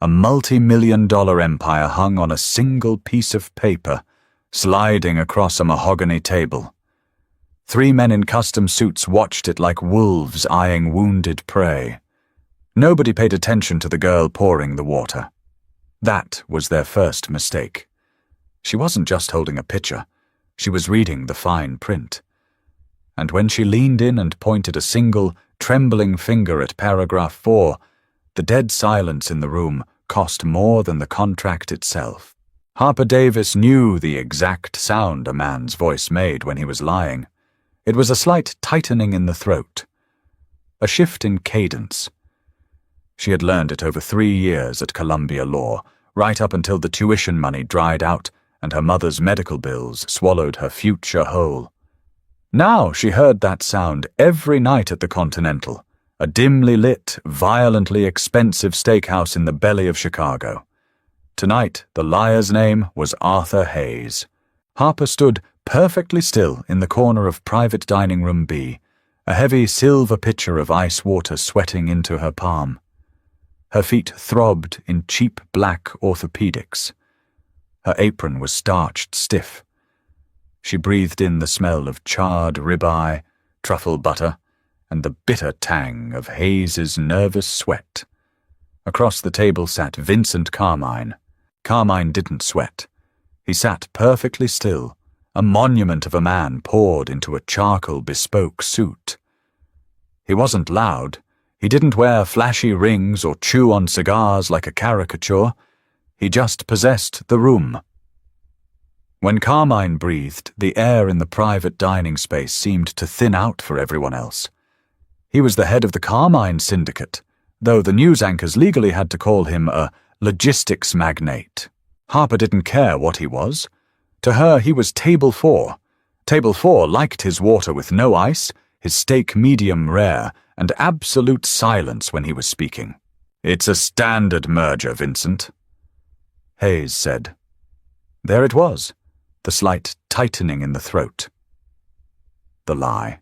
A multi-million-dollar empire hung on a single piece of paper, sliding across a mahogany table. 3 men in custom suits watched it like wolves eyeing wounded prey. Nobody paid attention to the girl pouring the water. That was their first mistake. She wasn't just holding a pitcher. She was reading the fine print. And when she leaned in and pointed a single, trembling finger at paragraph 4, the dead silence in the room cost more than the contract itself. Harper Davis knew the exact sound a man's voice made when he was lying. It was a slight tightening in the throat, a shift in cadence. She had learned it over 3 years at Columbia Law, right up until the tuition money dried out and her mother's medical bills swallowed her future whole. Now she heard that sound every night at the Continental, a dimly lit, violently expensive steakhouse in the belly of Chicago. Tonight, the liar's name was Arthur Hayes. Harper stood perfectly still in the corner of private dining room B, a heavy silver pitcher of ice water sweating into her palm. Her feet throbbed in cheap black orthopedics. Her apron was starched stiff. She breathed in the smell of charred ribeye, truffle butter, and the bitter tang of Hayes's nervous sweat. Across the table sat Vincent Carmine. Carmine didn't sweat. He sat perfectly still, a monument of a man poured into a charcoal bespoke suit. He wasn't loud. He didn't wear flashy rings or chew on cigars like a caricature. He just possessed the room. When Carmine breathed, the air in the private dining space seemed to thin out for everyone else. He was the head of the Carmine Syndicate, though the news anchors legally had to call him a logistics magnate. Harper didn't care what he was. To her, he was Table 4. Table 4 liked his water with no ice, his steak medium rare, and absolute silence when he was speaking. "It's a standard merger, Vincent," Hayes said. There it was, the slight tightening in the throat. The lie.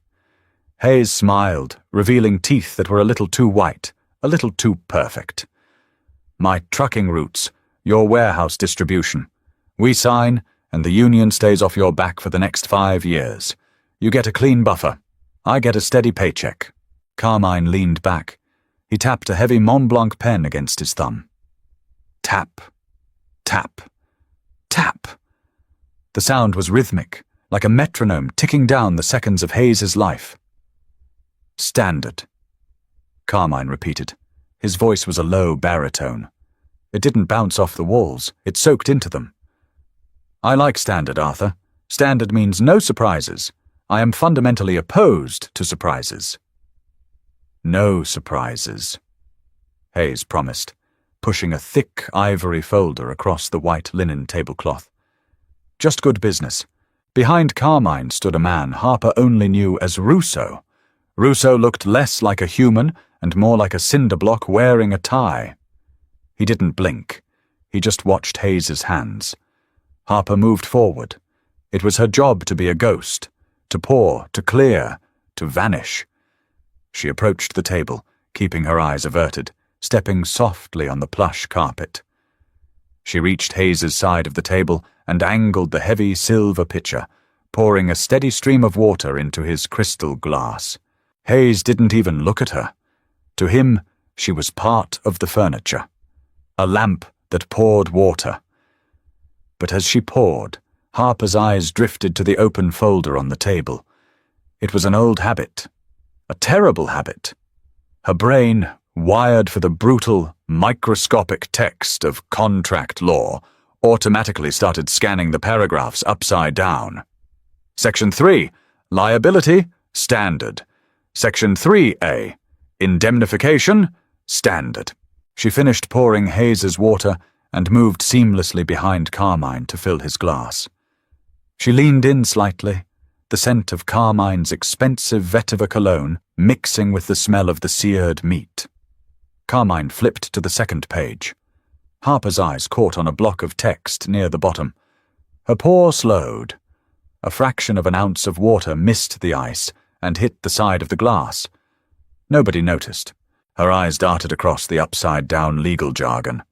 Hayes smiled, revealing teeth that were a little too white, a little too perfect. "My trucking routes, your warehouse distribution. We sign, and the union stays off your back for the next 5 years. You get a clean buffer. I get a steady paycheck." Carmine leaned back. He tapped a heavy Mont Blanc pen against his thumb. Tap, tap, tap. The sound was rhythmic, like a metronome ticking down the seconds of Hayes's life. "Standard," Carmine repeated. His voice was a low baritone. It didn't bounce off the walls, it soaked into them. "I like standard, Arthur. Standard means no surprises. I am fundamentally opposed to surprises." "No surprises," Hayes promised, pushing a thick ivory folder across the white linen tablecloth. "Just good business." Behind Carmine stood a man Harper only knew as Russo. Russo looked less like a human and more like a cinder block wearing a tie. He didn't blink. He just watched Hayes's hands. Harper moved forward. It was her job to be a ghost, to pour, to clear, to vanish. She approached the table, keeping her eyes averted, stepping softly on the plush carpet. She reached Hayes's side of the table and angled the heavy silver pitcher, pouring a steady stream of water into his crystal glass. Hayes didn't even look at her. To him, she was part of the furniture, a lamp that poured water. But as she poured, Harper's eyes drifted to the open folder on the table. It was an old habit, a terrible habit. Her brain, wired for the brutal, microscopic text of contract law, automatically started scanning the paragraphs upside down. Section 3, Liability, Standard. Section 3A, Indemnification, Standard. She finished pouring Hayes's water and moved seamlessly behind Carmine to fill his glass. She leaned in slightly, the scent of Carmine's expensive vetiver cologne mixing with the smell of the seared meat. Carmine flipped to the second page. Harper's eyes caught on a block of text near the bottom. Her pour slowed. A fraction of an ounce of water missed the ice and hit the side of the glass. Nobody noticed. Her eyes darted across the upside-down legal jargon.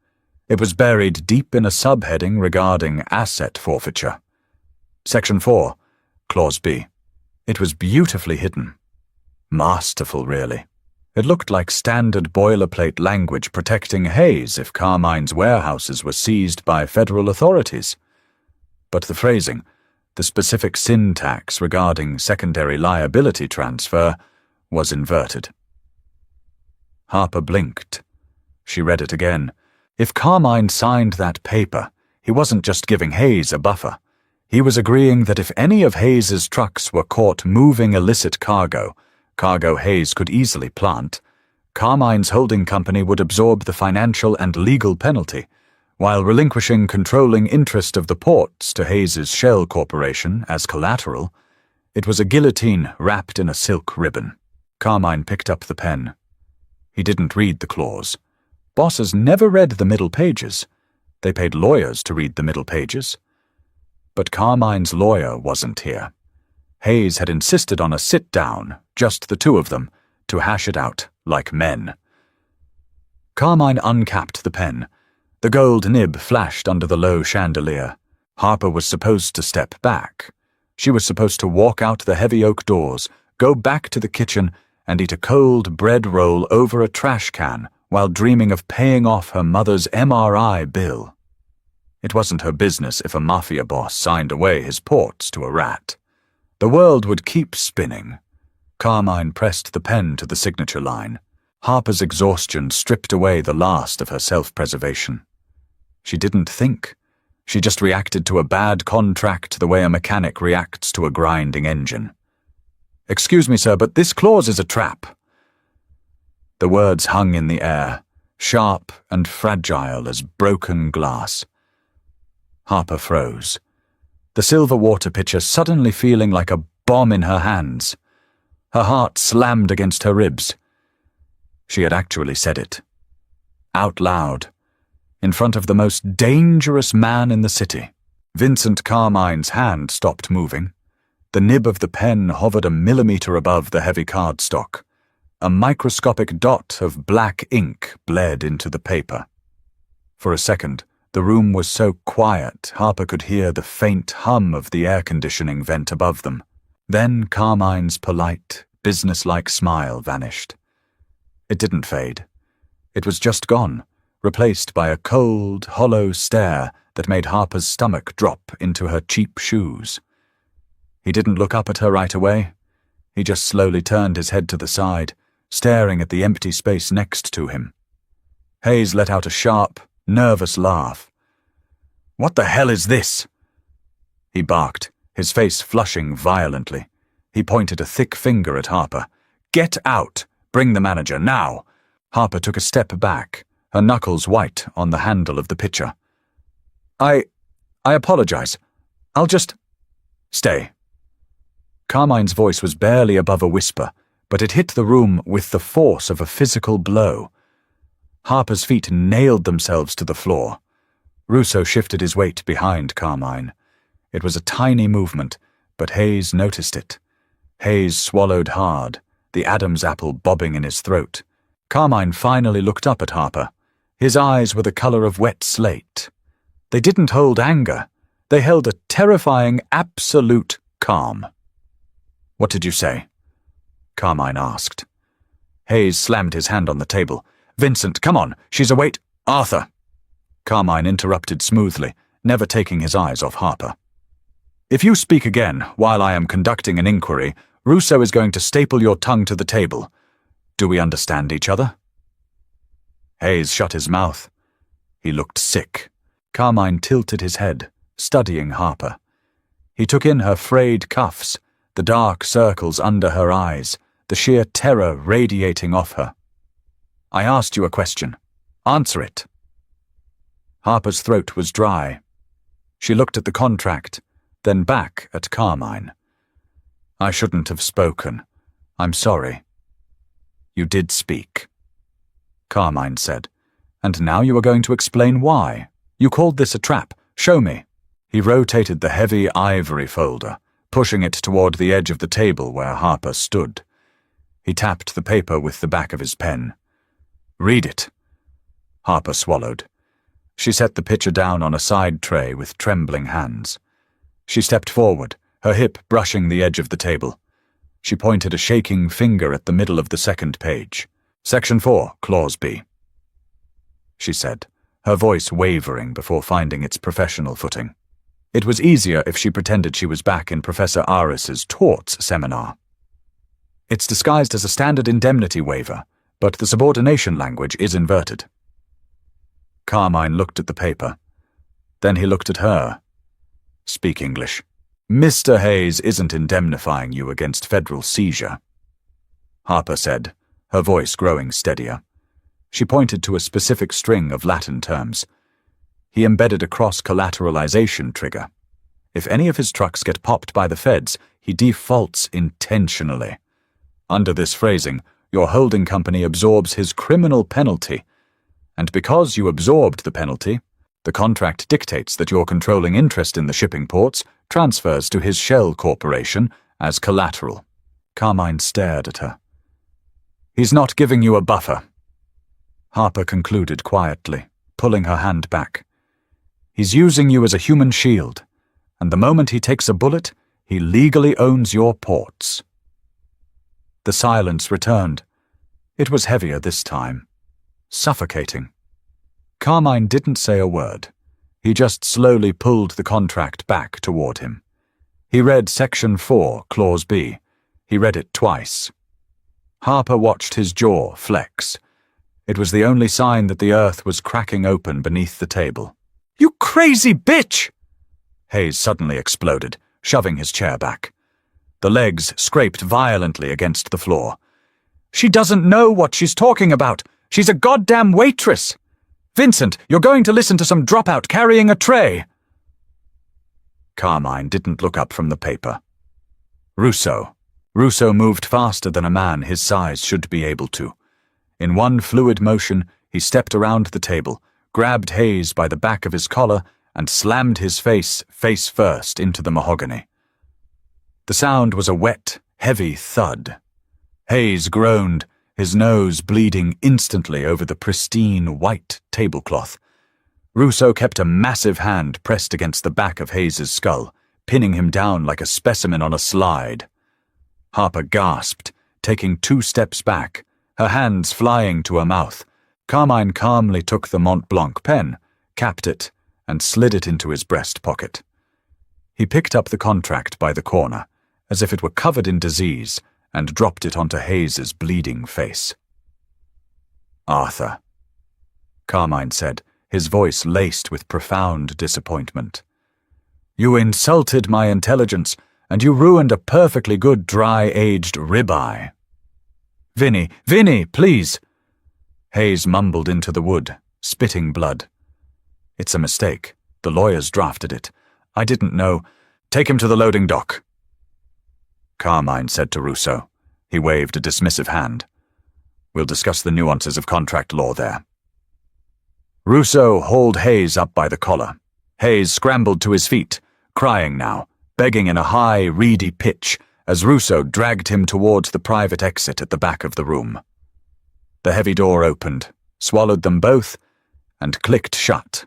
It was buried deep in a subheading regarding asset forfeiture. Section 4, Clause B. It was beautifully hidden. Masterful, really. It looked like standard boilerplate language protecting Hayes if Carmine's warehouses were seized by federal authorities. But the phrasing, the specific syntax regarding secondary liability transfer, was inverted. Harper blinked. She read it again. If Carmine signed that paper, he wasn't just giving Hayes a buffer. He was agreeing that if any of Hayes's trucks were caught moving illicit cargo Hayes could easily plant, Carmine's holding company would absorb the financial and legal penalty, while relinquishing controlling interest of the ports to Hayes's shell corporation as collateral. It was a guillotine wrapped in a silk ribbon. Carmine picked up the pen. He didn't read the clause. Bosses never read the middle pages. They paid lawyers to read the middle pages. But Carmine's lawyer wasn't here. Hayes had insisted on a sit-down, just the two of them, to hash it out like men. Carmine uncapped the pen. The gold nib flashed under the low chandelier. Harper was supposed to step back. She was supposed to walk out the heavy oak doors, go back to the kitchen, and eat a cold bread roll over a trash can while dreaming of paying off her mother's MRI bill. It wasn't her business if a Mafia boss signed away his ports to a rat. The world would keep spinning. Carmine pressed the pen to the signature line. Harper's exhaustion stripped away the last of her self-preservation. She didn't think. She just reacted to a bad contract the way a mechanic reacts to a grinding engine. "Excuse me, sir, but this clause is a trap." The words hung in the air, sharp and fragile as broken glass. Harper froze, the silver water pitcher suddenly feeling like a bomb in her hands. Her heart slammed against her ribs. She had actually said it. Out loud, in front of the most dangerous man in the city. Vincent Carmine's hand stopped moving. The nib of the pen hovered a millimeter above the heavy cardstock. A microscopic dot of black ink bled into the paper. For a second, the room was so quiet Harper could hear the faint hum of the air conditioning vent above them. Then Carmine's polite, businesslike smile vanished. It didn't fade. It was just gone, replaced by a cold, hollow stare that made Harper's stomach drop into her cheap shoes. He didn't look up at her right away. He just slowly turned his head to the side, staring at the empty space next to him. Hayes let out a sharp, nervous laugh. "What the hell is this?" He barked, his face flushing violently. He pointed a thick finger at Harper. "Get out! Bring the manager, now!" Harper took a step back, her knuckles white on the handle of the pitcher. I apologize. I'll just... Stay." Carmine's voice was barely above a whisper, but it hit the room with the force of a physical blow. Harper's feet nailed themselves to the floor. Russo shifted his weight behind Carmine. It was a tiny movement, but Hayes noticed it. Hayes swallowed hard, the Adam's apple bobbing in his throat. Carmine finally looked up at Harper. His eyes were the color of wet slate. They didn't hold anger. They held a terrifying, absolute calm. "What did you say?" Carmine asked. Hayes slammed his hand on the table. "Vincent, come on, she's await... Arthur!" Carmine interrupted smoothly, never taking his eyes off Harper. "If you speak again while I am conducting an inquiry, Russo is going to staple your tongue to the table. Do we understand each other?" Hayes shut his mouth. He looked sick. Carmine tilted his head, studying Harper. He took in her frayed cuffs, the dark circles under her eyes, the sheer terror radiating off her. "I asked you a question. Answer it." Harper's throat was dry. She looked at the contract, then back at Carmine. "I shouldn't have spoken. I'm sorry." "You did speak," Carmine said. "And now you are going to explain why. You called this a trap. Show me." He rotated the heavy ivory folder, pushing it toward the edge of the table where Harper stood. He tapped the paper with the back of his pen. "Read it." Harper swallowed. She set the pitcher down on a side tray with trembling hands. She stepped forward, her hip brushing the edge of the table. She pointed a shaking finger at the middle of the second page. Section 4, Clause B. She said, her voice wavering before finding its professional footing. It was easier if she pretended she was back in Professor Aris's torts seminar. It's disguised as a standard indemnity waiver, but the subordination language is inverted. Carmine looked at the paper. Then he looked at her. Speak English. Mr. Hayes isn't indemnifying you against federal seizure, Harper said, her voice growing steadier. She pointed to a specific string of Latin terms. He embedded a cross-collateralization trigger. If any of his trucks get popped by the feds, he defaults intentionally. Under this phrasing, your holding company absorbs his criminal penalty. And because you absorbed the penalty, the contract dictates that your controlling interest in the shipping ports transfers to his shell corporation as collateral. Carmine stared at her. He's not giving you a buffer, Harper concluded quietly, pulling her hand back. He's using you as a human shield, and the moment he takes a bullet, he legally owns your ports. The silence returned. It was heavier this time. Suffocating. Carmine didn't say a word. He just slowly pulled the contract back toward him. He read Section 4, Clause B. He read it twice. Harper watched his jaw flex. It was the only sign that the earth was cracking open beneath the table. "You crazy bitch!" Hayes suddenly exploded, shoving his chair back. The legs scraped violently against the floor. "She doesn't know what she's talking about. She's a goddamn waitress. Vincent, you're going to listen to some dropout carrying a tray." Carmine didn't look up from the paper. Russo moved faster than a man his size should be able to. In one fluid motion, he stepped around the table, grabbed Hayes by the back of his collar, and slammed his face first into the mahogany. The sound was a wet, heavy thud. Hayes groaned, his nose bleeding instantly over the pristine white tablecloth. Russo kept a massive hand pressed against the back of Hayes's skull, pinning him down like a specimen on a slide. Harper gasped, taking 2 steps back, her hands flying to her mouth. Carmine calmly took the Mont Blanc pen, capped it, and slid it into his breast pocket. He picked up the contract by the corner, as if it were covered in disease, and dropped it onto Hayes's bleeding face. "Arthur," Carmine said, his voice laced with profound disappointment. "You insulted my intelligence, and you ruined a perfectly good dry-aged ribeye." Vinny, please." Hayes mumbled into the wood, spitting blood. "It's a mistake. The lawyers drafted it. I didn't know. Take him to the loading dock," Carmine said to Russo. He waved a dismissive hand. "We'll discuss the nuances of contract law there." Russo hauled Hayes up by the collar. Hayes scrambled to his feet, crying now, begging in a high, reedy pitch, as Russo dragged him towards the private exit at the back of the room. The heavy door opened, swallowed them both, and clicked shut.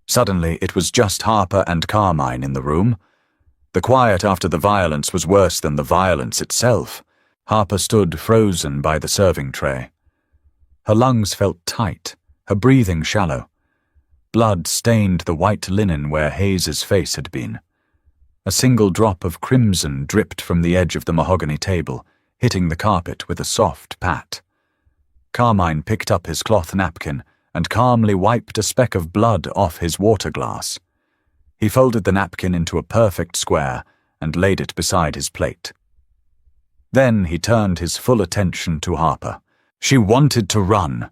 Suddenly it was just Harper and Carmine in the room. The quiet after the violence was worse than the violence itself. Harper stood frozen by the serving tray. Her lungs felt tight, her breathing shallow. Blood stained the white linen where Hayes's face had been. A single drop of crimson dripped from the edge of the mahogany table, hitting the carpet with a soft pat. Carmine picked up his cloth napkin and calmly wiped a speck of blood off his water glass. He folded the napkin into a perfect square and laid it beside his plate. Then he turned his full attention to Harper. She wanted to run.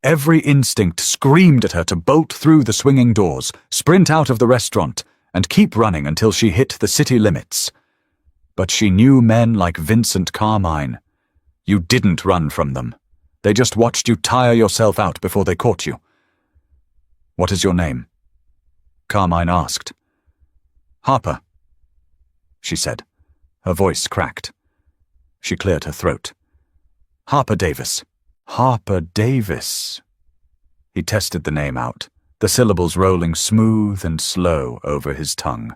Every instinct screamed at her to bolt through the swinging doors, sprint out of the restaurant, and keep running until she hit the city limits. But she knew men like Vincent Carmine. You didn't run from them. They just watched you tire yourself out before they caught you. "What is your name?" Carmine asked. "Harper," she said. Her voice cracked. She cleared her throat. "Harper Davis." "Harper Davis." He tested the name out, the syllables rolling smooth and slow over his tongue.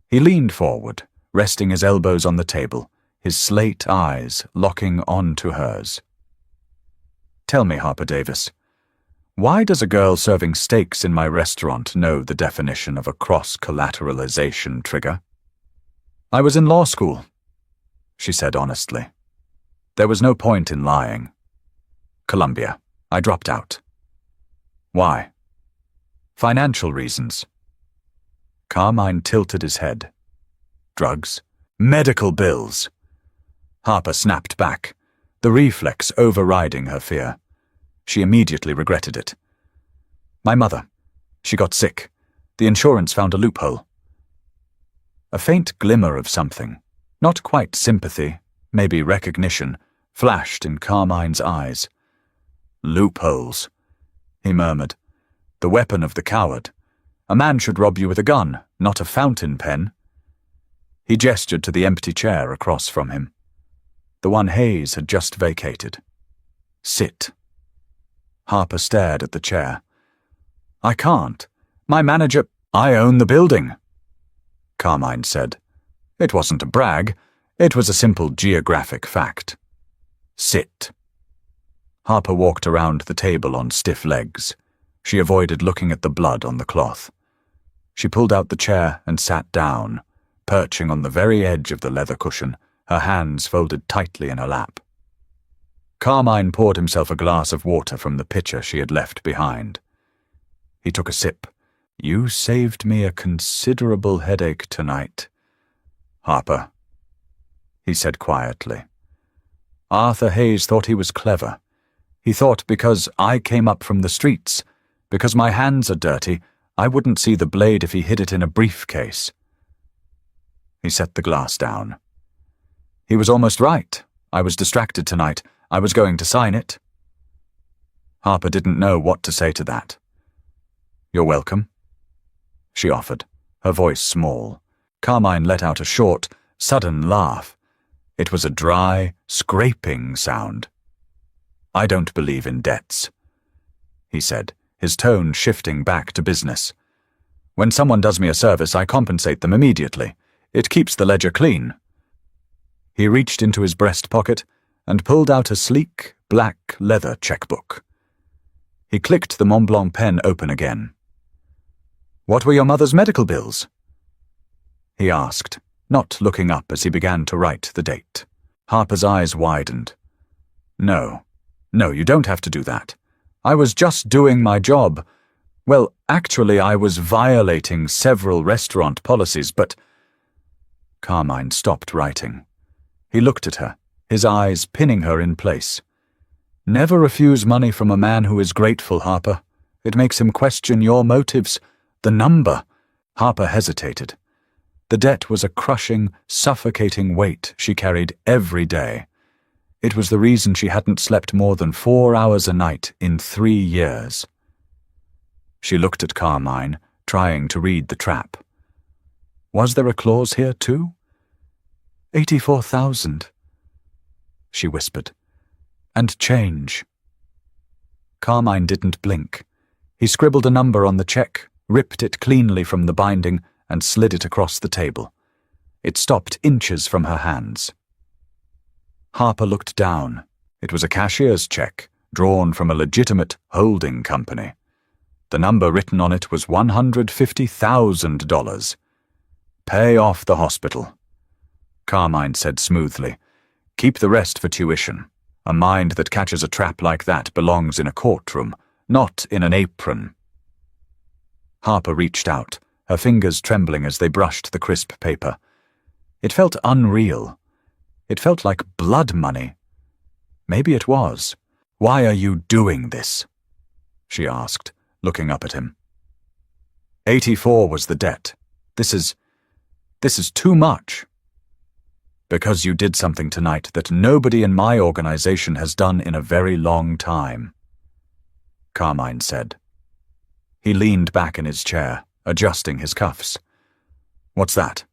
He leaned forward, resting his elbows on the table, his slate eyes locking onto hers. Tell me, Harper Davis, why does a girl serving steaks in my restaurant know the definition of a cross-collateralization trigger? I was in law school, she said honestly. There was no point in lying. Columbia. I dropped out. Why? Financial reasons. Carmine tilted his head. Drugs? Medical bills. Harper snapped back, the reflex overriding her fear. She immediately regretted it. My mother. She got sick. The insurance found a loophole. A faint glimmer of something, not quite sympathy, maybe recognition, flashed in Carmine's eyes. Loopholes, he murmured. The weapon of the coward. A man should rob you with a gun, not a fountain pen. He gestured to the empty chair across from him. The one Hayes had just vacated. Sit. Harper stared at the chair. I can't. My manager— I own the building, Carmine said. It wasn't a brag. It was a simple geographic fact. Sit. Harper walked around the table on stiff legs. She avoided looking at the blood on the cloth. She pulled out the chair and sat down, perching on the very edge of the leather cushion, her hands folded tightly in her lap. Carmine poured himself a glass of water from the pitcher she had left behind. He took a sip. You saved me a considerable headache tonight, Harper, he said quietly. Arthur Hayes thought he was clever. He thought because I came up from the streets, because my hands are dirty, I wouldn't see the blade if he hid it in a briefcase. He set the glass down. He was almost right. I was distracted tonight. I was going to sign it. Harper didn't know what to say to that. You're welcome, she offered, her voice small. Carmine let out a short, sudden laugh. It was a dry, scraping sound. I don't believe in debts, he said, his tone shifting back to business. When someone does me a service, I compensate them immediately. It keeps the ledger clean. He reached into his breast pocket and pulled out a sleek, black leather checkbook. He clicked the Mont Blanc pen open again. What were your mother's medical bills? He asked, not looking up as he began to write the date. Harper's eyes widened. No, you don't have to do that. I was just doing my job. Well, actually, I was violating several restaurant policies, but— Carmine stopped writing. He looked at her, his eyes pinning her in place. Never refuse money from a man who is grateful, Harper. It makes him question your motives. The number— Harper hesitated. The debt was a crushing, suffocating weight she carried every day. It was the reason she hadn't slept more than 4 hours a night in 3 years. She looked at Carmine, trying to read the trap. Was there a clause here, too? 84,000, she whispered. And change. Carmine didn't blink. He scribbled a number on the check, ripped it cleanly from the binding, and slid it across the table. It stopped inches from her hands. Harper looked down. It was a cashier's check, drawn from a legitimate holding company. The number written on it was $150,000. Pay off the hospital, Carmine said smoothly. Keep the rest for tuition. A mind that catches a trap like that belongs in a courtroom, not in an apron. Harper reached out, her fingers trembling as they brushed the crisp paper. It felt unreal. It felt like blood money. Maybe it was. Why are you doing this? She asked, looking up at him. 84 was the debt. This is too much. Because you did something tonight that nobody in my organization has done in a very long time, Carmine said. He leaned back in his chair, adjusting his cuffs. What's that?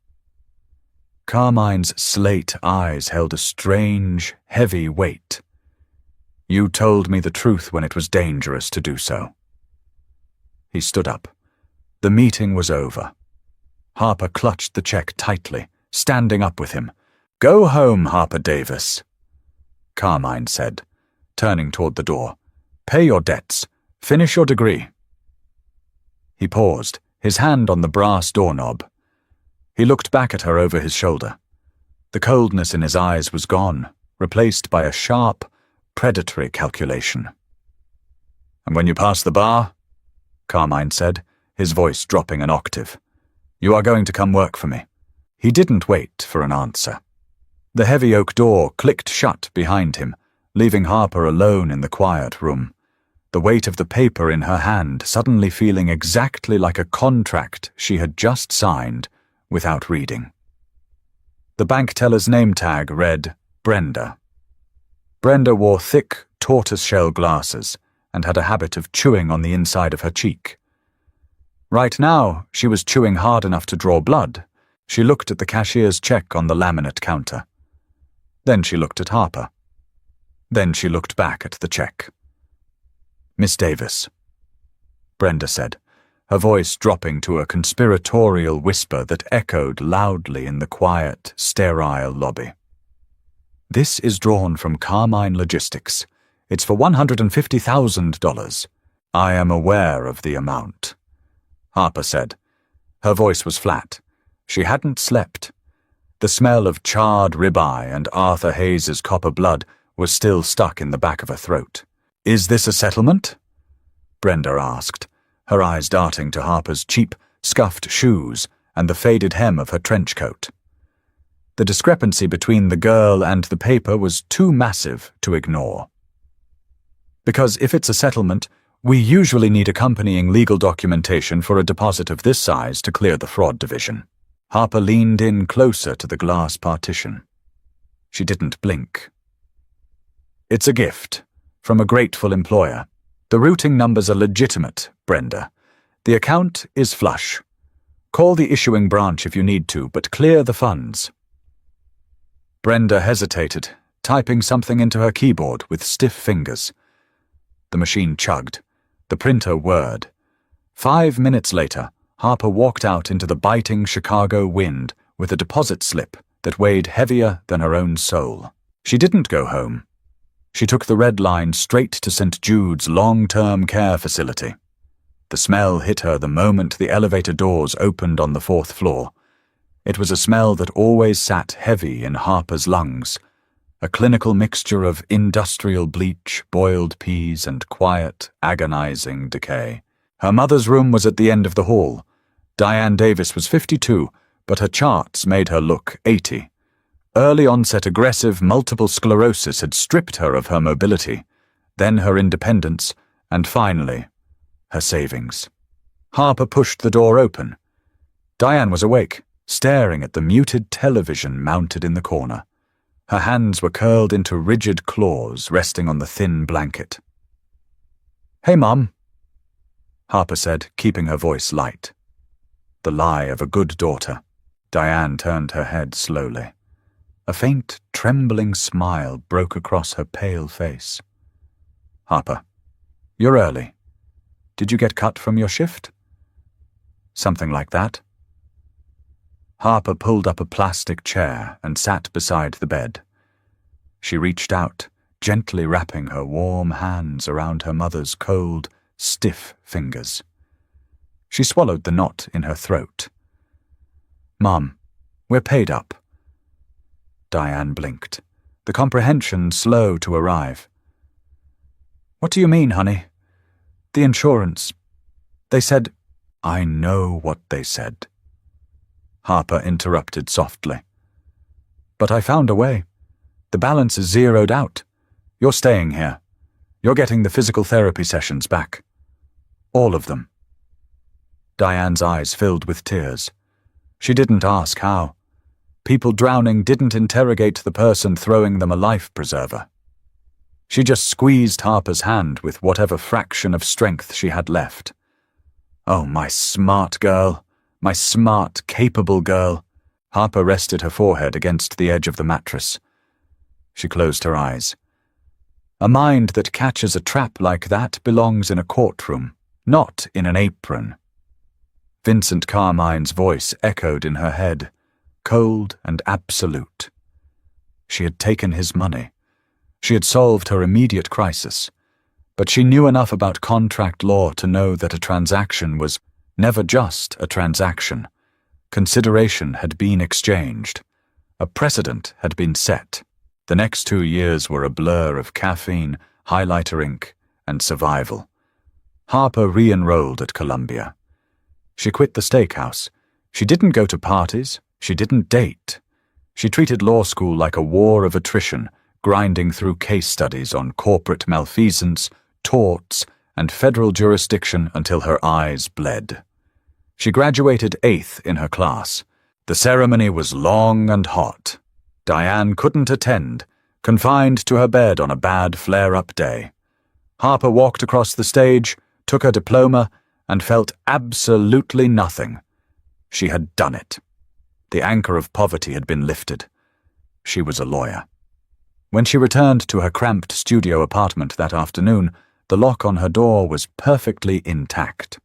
Carmine's slate eyes held a strange, heavy weight. You told me the truth when it was dangerous to do so. He stood up. The meeting was over. Harper clutched the check tightly, standing up with him. "Go home, Harper Davis," Carmine said, turning toward the door. "Pay your debts. Finish your degree." He paused, his hand on the brass doorknob. He looked back at her over his shoulder. The coldness in his eyes was gone, replaced by a sharp, predatory calculation. "And when you pass the bar," Carmine said, his voice dropping an octave, "you are going to come work for me." He didn't wait for an answer. The heavy oak door clicked shut behind him, leaving Harper alone in the quiet room, the weight of the paper in her hand suddenly feeling exactly like a contract she had just signed without reading. The bank teller's name tag read Brenda. Brenda wore thick, tortoise-shell glasses and had a habit of chewing on the inside of her cheek. Right now, she was chewing hard enough to draw blood. She looked at the cashier's check on the laminate counter. Then she looked at Harper. Then she looked back at the check. "Miss Davis," Brenda said, her voice dropping to a conspiratorial whisper that echoed loudly in the quiet, sterile lobby. "This is drawn from Carmine Logistics. It's for $150,000. I am aware of the amount," Harper said. Her voice was flat. She hadn't slept. The smell of charred ribeye and Arthur Hayes's copper blood was still stuck in the back of her throat. "Is this a settlement?" Brenda asked, her eyes darting to Harper's cheap, scuffed shoes and the faded hem of her trench coat. The discrepancy between the girl and the paper was too massive to ignore. "Because if it's a settlement, we usually need accompanying legal documentation for a deposit of this size to clear the fraud division." Harper leaned in closer to the glass partition. She didn't blink. "It's a gift, from a grateful employer. The routing numbers are legitimate, Brenda. The account is flush. Call the issuing branch if you need to, but clear the funds." Brenda hesitated, typing something into her keyboard with stiff fingers. The machine chugged. The printer whirred. 5 minutes later, Harper walked out into the biting Chicago wind with a deposit slip that weighed heavier than her own soul. She didn't go home. She took the red line straight to St. Jude's long-term care facility. The smell hit her the moment the elevator doors opened on the 4th floor. It was a smell that always sat heavy in Harper's lungs, a clinical mixture of industrial bleach, boiled peas, and quiet, agonizing decay. Her mother's room was at the end of the hall. Diane Davis was 52, but her charts made her look 80. Early-onset aggressive multiple sclerosis had stripped her of her mobility, then her independence, and finally, her savings. Harper pushed the door open. Diane was awake, staring at the muted television mounted in the corner. Her hands were curled into rigid claws resting on the thin blanket. "Hey, Mom," Harper said, keeping her voice light. The lie of a good daughter. Diane turned her head slowly. A faint, trembling smile broke across her pale face. "Harper, you're early. Did you get cut from your shift?" "Something like that." Harper pulled up a plastic chair and sat beside the bed. She reached out, gently wrapping her warm hands around her mother's cold, stiff fingers. She swallowed the knot in her throat. "Mom, we're paid up." Diane blinked, the comprehension slow to arrive. "What do you mean, honey?" "The insurance. They said—" "I know what they said," Harper interrupted softly. "But I found a way. The balance is zeroed out. You're staying here. You're getting the physical therapy sessions back. All of them." Diane's eyes filled with tears. She didn't ask how. People drowning didn't interrogate the person throwing them a life preserver. She just squeezed Harper's hand with whatever fraction of strength she had left. "Oh, my smart girl. My smart, capable girl." Harper rested her forehead against the edge of the mattress. She closed her eyes. "A mind that catches a trap like that belongs in a courtroom," not in an apron. Vincent Carmine's voice echoed in her head, cold and absolute. She had taken his money. She had solved her immediate crisis. But she knew enough about contract law to know that a transaction was never just a transaction. Consideration had been exchanged. A precedent had been set. The next 2 years were a blur of caffeine, highlighter ink, and survival. Harper re-enrolled at Columbia. She quit the steakhouse. She didn't go to parties. She didn't date. She treated law school like a war of attrition, grinding through case studies on corporate malfeasance, torts, and federal jurisdiction until her eyes bled. She graduated 8th in her class. The ceremony was long and hot. Diane couldn't attend, confined to her bed on a bad flare-up day. Harper walked across the stage, took her diploma, and felt absolutely nothing. She had done it. The anchor of poverty had been lifted. She was a lawyer. When she returned to her cramped studio apartment that afternoon, the lock on her door was perfectly intact.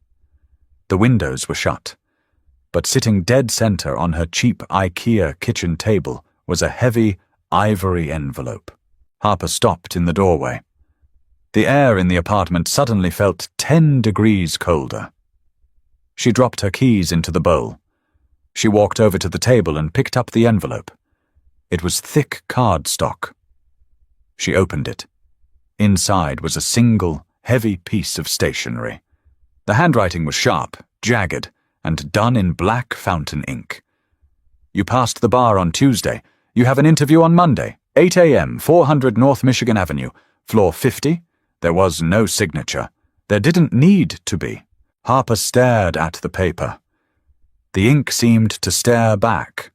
The windows were shut, but sitting dead center on her cheap IKEA kitchen table was a heavy, ivory envelope. Harper stopped in the doorway. The air in the apartment suddenly felt 10 degrees colder. She dropped her keys into the bowl. She walked over to the table and picked up the envelope. It was thick cardstock. She opened it. Inside was a single, heavy piece of stationery. The handwriting was sharp, jagged, and done in black fountain ink. "You passed the bar on Tuesday. You have an interview on Monday, 8 a.m., 400 North Michigan Avenue, floor 50. There was no signature. There didn't need to be. Harper stared at the paper. The ink seemed to stare back.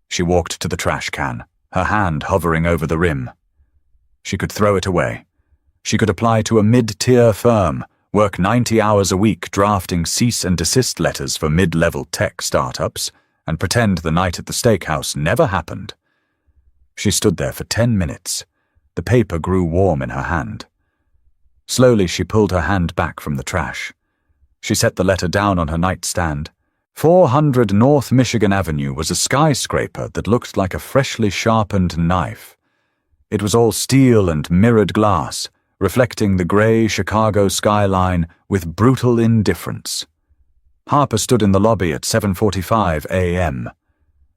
She walked to the trash can, her hand hovering over the rim. She could throw it away. She could apply to a mid-tier firm, work 90 hours a week drafting cease and desist letters for mid-level tech startups, and pretend the night at the steakhouse never happened. She stood there for 10 minutes. The paper grew warm in her hand. Slowly she pulled her hand back from the trash. She set the letter down on her nightstand. 400 North Michigan Avenue was a skyscraper that looked like a freshly sharpened knife. It was all steel and mirrored glass, reflecting the grey Chicago skyline with brutal indifference. Harper stood in the lobby at 7:45 a.m.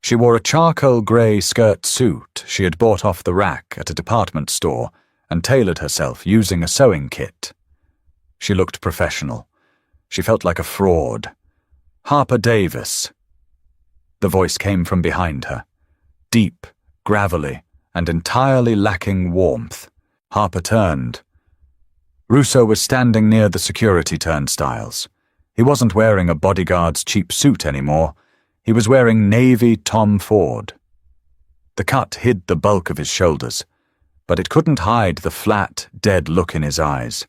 She wore a charcoal grey skirt suit she had bought off the rack at a department store and tailored herself using a sewing kit. She looked professional. She felt like a fraud. "Harper Davis." The voice came from behind her, deep, gravelly, and entirely lacking warmth. Harper turned. Russo was standing near the security turnstiles. He wasn't wearing a bodyguard's cheap suit anymore. He was wearing navy Tom Ford. The cut hid the bulk of his shoulders, but it couldn't hide the flat, dead look in his eyes.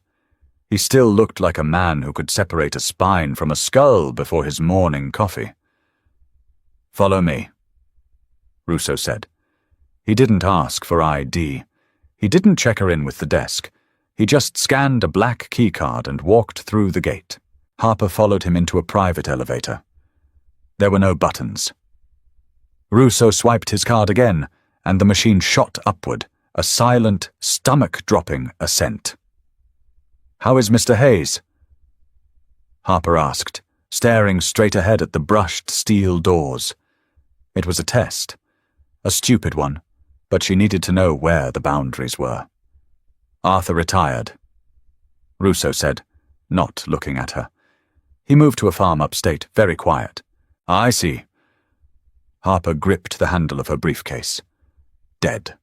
He still looked like a man who could separate a spine from a skull before his morning coffee. "Follow me," Russo said. He didn't ask for ID. He didn't check her in with the desk. He just scanned a black keycard and walked through the gate. Harper followed him into a private elevator. There were no buttons. Russo swiped his card again, and the machine shot upward, a silent, stomach-dropping ascent. "How is Mr. Hayes?" Harper asked, staring straight ahead at the brushed steel doors. It was a test, a stupid one, but she needed to know where the boundaries were. "Arthur retired," Russo said, not looking at her. "He moved to a farm upstate, very quiet." "I see." Harper gripped the handle of her briefcase. Dead.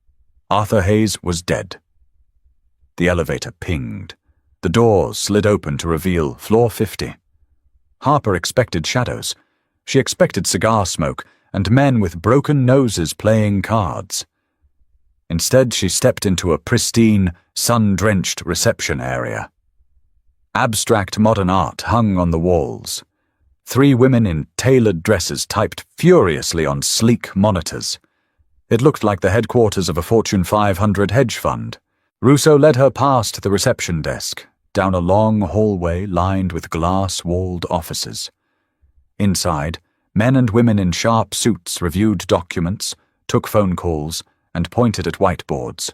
Arthur Hayes was dead. The elevator pinged. The doors slid open to reveal floor 50. Harper expected shadows. She expected cigar smoke and men with broken noses playing cards. Instead, she stepped into a pristine, sun-drenched reception area. Abstract modern art hung on the walls. 3 women in tailored dresses typed furiously on sleek monitors. It looked like the headquarters of a Fortune 500 hedge fund. Russo led her past the reception desk, down a long hallway lined with glass-walled offices. Inside, men and women in sharp suits reviewed documents, took phone calls, and pointed at whiteboards.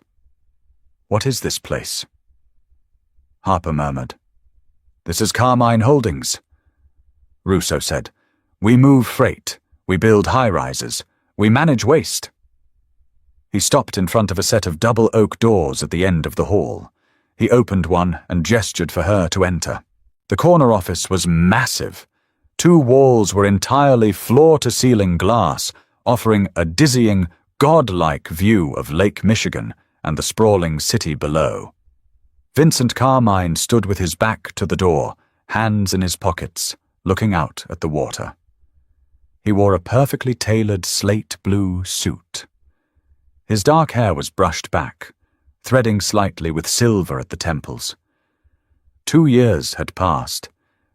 "What is this place?" Harper murmured. "This is Carmine Holdings." Russo said, "We move freight. We build high-rises. We manage waste." He stopped in front of a set of double oak doors at the end of the hall. He opened one and gestured for her to enter. The corner office was massive. 2 walls were entirely floor-to-ceiling glass, offering a dizzying, godlike view of Lake Michigan and the sprawling city below. Vincent Carmine stood with his back to the door, hands in his pockets, looking out at the water. He wore a perfectly tailored slate blue suit. His dark hair was brushed back, threading slightly with silver at the temples. 2 years had passed,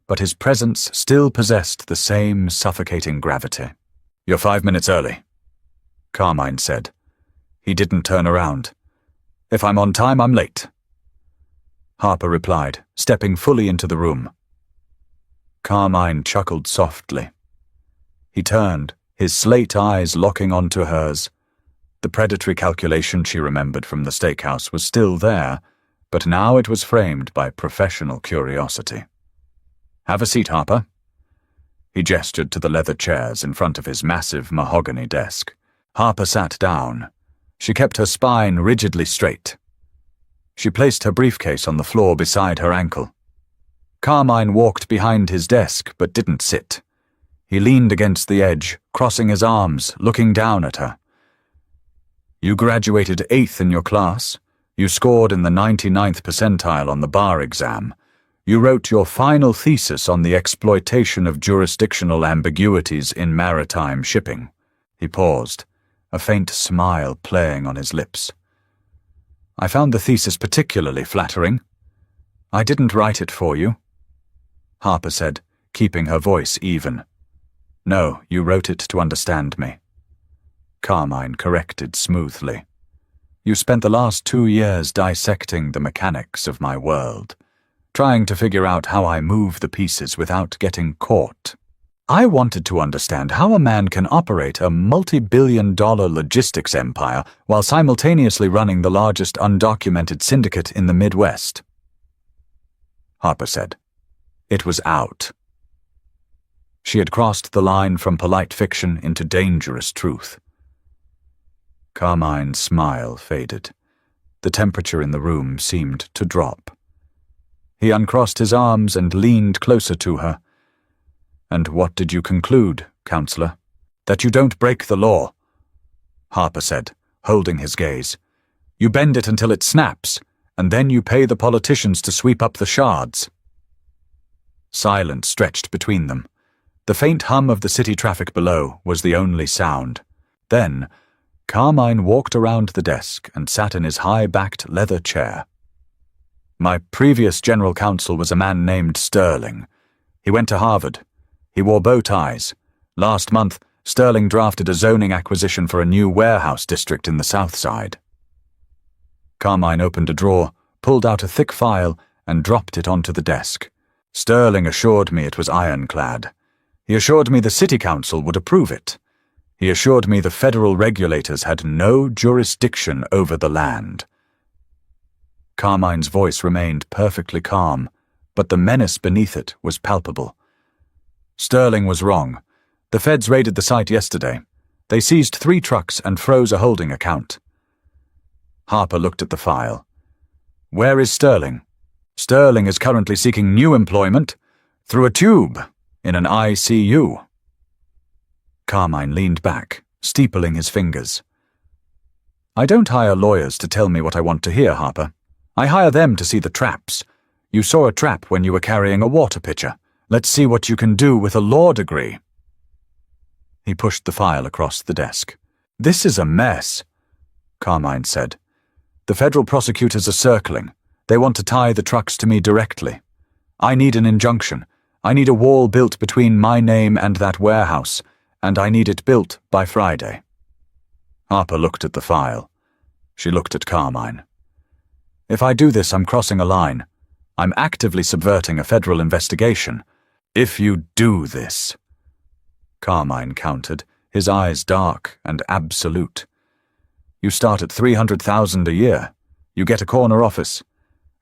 but his presence still possessed the same suffocating gravity. "You're 5 minutes early," Carmine said. He didn't turn around. "If I'm on time, I'm late." Harper replied, stepping fully into the room. Carmine chuckled softly. He turned, his slate eyes locking onto hers. The predatory calculation she remembered from the steakhouse was still there, but now it was framed by professional curiosity. "Have a seat, Harper." He gestured to the leather chairs in front of his massive mahogany desk. Harper sat down. She kept her spine rigidly straight. She placed her briefcase on the floor beside her ankle. Carmine walked behind his desk but didn't sit. He leaned against the edge, crossing his arms, looking down at her. "You graduated 8th in your class. You scored in the 99th percentile on the bar exam. You wrote your final thesis on the exploitation of jurisdictional ambiguities in maritime shipping." He paused, a faint smile playing on his lips. "I found the thesis particularly flattering. I didn't write it for you," Harper said, keeping her voice even. "No, you wrote it to understand me." Carmine corrected smoothly. "You spent the last 2 years dissecting the mechanics of my world, trying to figure out how I move the pieces without getting caught. I wanted to understand how a man can operate a multi-billion-dollar logistics empire while simultaneously running the largest undocumented syndicate in the Midwest." Harper said. It was out. She had crossed the line from polite fiction into dangerous truth. Carmine's smile faded. The temperature in the room seemed to drop. He uncrossed his arms and leaned closer to her. "And what did you conclude, counselor?" "That you don't break the law," Harper said, holding his gaze. "You bend it until it snaps, and then you pay the politicians to sweep up the shards." Silence stretched between them. The faint hum of the city traffic below was the only sound. Then, Carmine walked around the desk and sat in his high-backed leather chair. "My previous general counsel was a man named Sterling. He went to Harvard. He wore bow ties. Last month, Sterling drafted a zoning acquisition for a new warehouse district in the South Side." Carmine opened a drawer, pulled out a thick file, and dropped it onto the desk. "Sterling assured me it was ironclad. He assured me the city council would approve it. He assured me the federal regulators had no jurisdiction over the land." Carmine's voice remained perfectly calm, but the menace beneath it was palpable. "Sterling was wrong. The feds raided the site yesterday. They seized 3 trucks and froze a holding account." Harper looked at the file. "Where is Sterling?" "Sterling is currently seeking new employment through a tube in an ICU." Carmine leaned back, steepling his fingers. "I don't hire lawyers to tell me what I want to hear, Harper. I hire them to see the traps. You saw a trap when you were carrying a water pitcher. Let's see what you can do with a law degree." He pushed the file across the desk. "This is a mess," Carmine said. "The federal prosecutors are circling. They want to tie the trucks to me directly. I need an injunction. I need a wall built between my name and that warehouse, and I need it built by Friday." Harper looked at the file. She looked at Carmine. "If I do this, I'm crossing a line. I'm actively subverting a federal investigation. If you do this, Carmine countered, his eyes dark and absolute. You start at $300,000 a year, you get a corner office,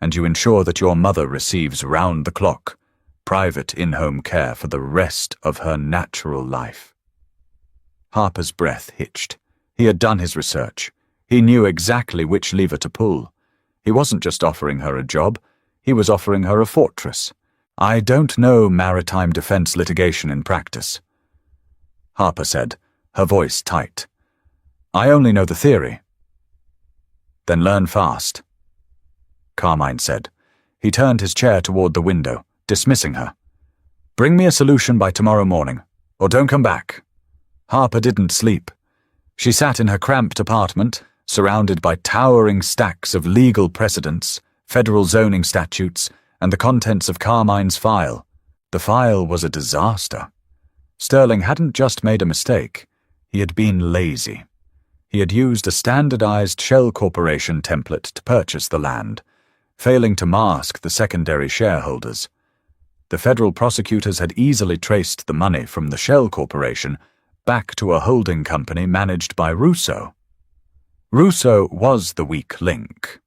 and you ensure that your mother receives round-the-clock, private in-home care for the rest of her natural life. Harper's breath hitched. He had done his research. He knew exactly which lever to pull. He wasn't just offering her a job, he was offering her a fortress. I don't know maritime defense litigation in practice, Harper said, her voice tight. I only know the theory. Then learn fast, Carmine said. He turned his chair toward the window, dismissing her. Bring me a solution by tomorrow morning, or don't come back. Harper didn't sleep. She sat in her cramped apartment, surrounded by towering stacks of legal precedents, federal zoning statutes, and the contents of Carmine's file. The file was a disaster. Sterling hadn't just made a mistake. He had been lazy. He had used a standardized shell corporation template to purchase the land, failing to mask the secondary shareholders. The federal prosecutors had easily traced the money from the shell corporation back to a holding company managed by Russo. Russo was the weak link.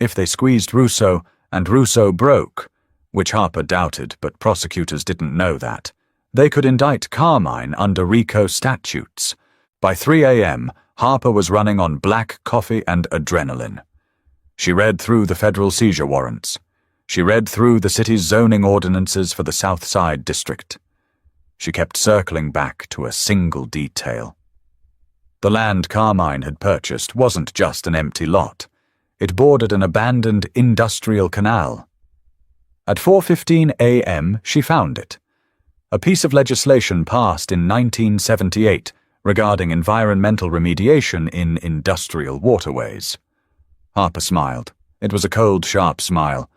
If they squeezed Russo and Russo broke, which Harper doubted, but prosecutors didn't know that, they could indict Carmine under RICO statutes. By 3 a.m., Harper was running on black coffee and adrenaline. She read through the federal seizure warrants. She read through the city's zoning ordinances for the South Side District. She kept circling back to a single detail. The land Carmine had purchased wasn't just an empty lot. It bordered an abandoned industrial canal. At 4:15 a.m., she found it. A piece of legislation passed in 1978 regarding environmental remediation in industrial waterways. Harper smiled. It was a cold, sharp smile.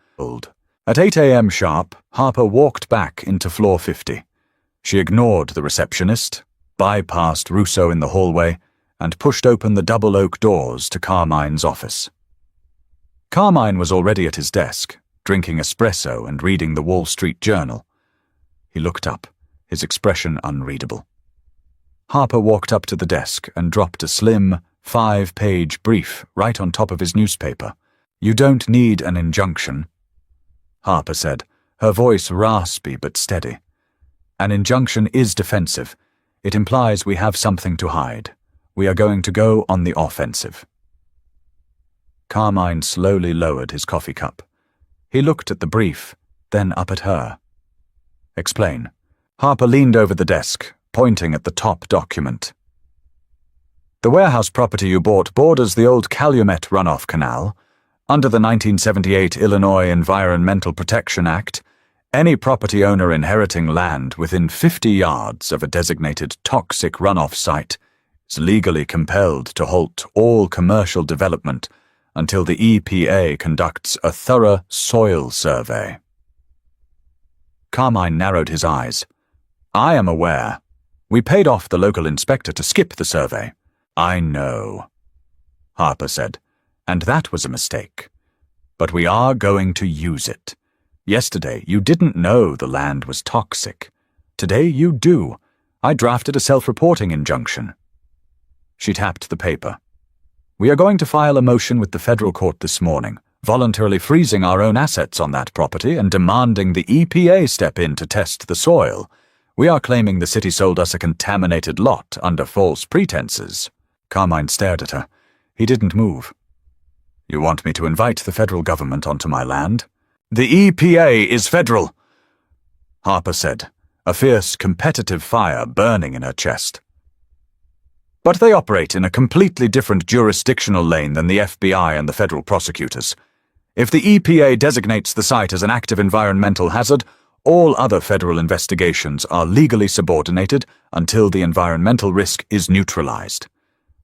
At 8 a.m. sharp, Harper walked back into floor 50. She ignored the receptionist, bypassed Russo in the hallway, and pushed open the double oak doors to Carmine's office. Carmine was already at his desk, drinking espresso and reading the Wall Street Journal. He looked up, his expression unreadable. Harper walked up to the desk and dropped a slim, 5-page brief right on top of his newspaper. You don't need an injunction, Harper said, her voice raspy but steady. An injunction is defensive. It implies we have something to hide. We are going to go on the offensive. Carmine slowly lowered his coffee cup. He looked at the brief, then up at her. Explain. Harper leaned over the desk, pointing at the top document. The warehouse property you bought borders the old Calumet runoff canal. Under the 1978 Illinois Environmental Protection Act, any property owner inheriting land within 50 yards of a designated toxic runoff site is legally compelled to halt all commercial development until the EPA conducts a thorough soil survey. Carmine narrowed his eyes. I am aware. We paid off the local inspector to skip the survey. I know, Harper said, and that was a mistake. But we are going to use it. Yesterday, you didn't know the land was toxic. Today, you do. I drafted a self-reporting injunction. She tapped the paper. We are going to file a motion with the federal court this morning, voluntarily freezing our own assets on that property and demanding the EPA step in to test the soil. We are claiming the city sold us a contaminated lot under false pretenses. Carmine stared at her. He didn't move. You want me to invite the federal government onto my land? The EPA is federal, Harper said, a fierce competitive fire burning in her chest. But they operate in a completely different jurisdictional lane than the FBI and the federal prosecutors. If the EPA designates the site as an active environmental hazard, all other federal investigations are legally subordinated until the environmental risk is neutralized.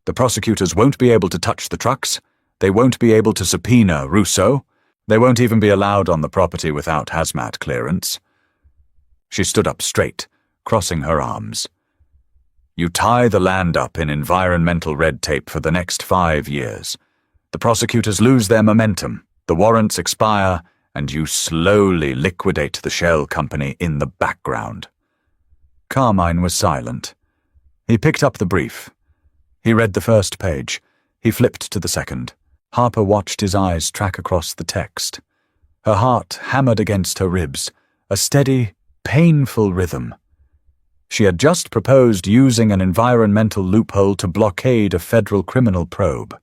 The prosecutors won't be able to touch the trucks. They won't be able to subpoena Russo. They won't even be allowed on the property without hazmat clearance. She stood up straight, crossing her arms. You tie the land up in environmental red tape for the next 5 years. The prosecutors lose their momentum, the warrants expire, and you slowly liquidate the shell company in the background." Carmine was silent. He picked up the brief. He read the first page. He flipped to the second. Harper watched his eyes track across the text. Her heart hammered against her ribs, a steady, painful rhythm. She had just proposed using an environmental loophole to blockade a federal criminal probe.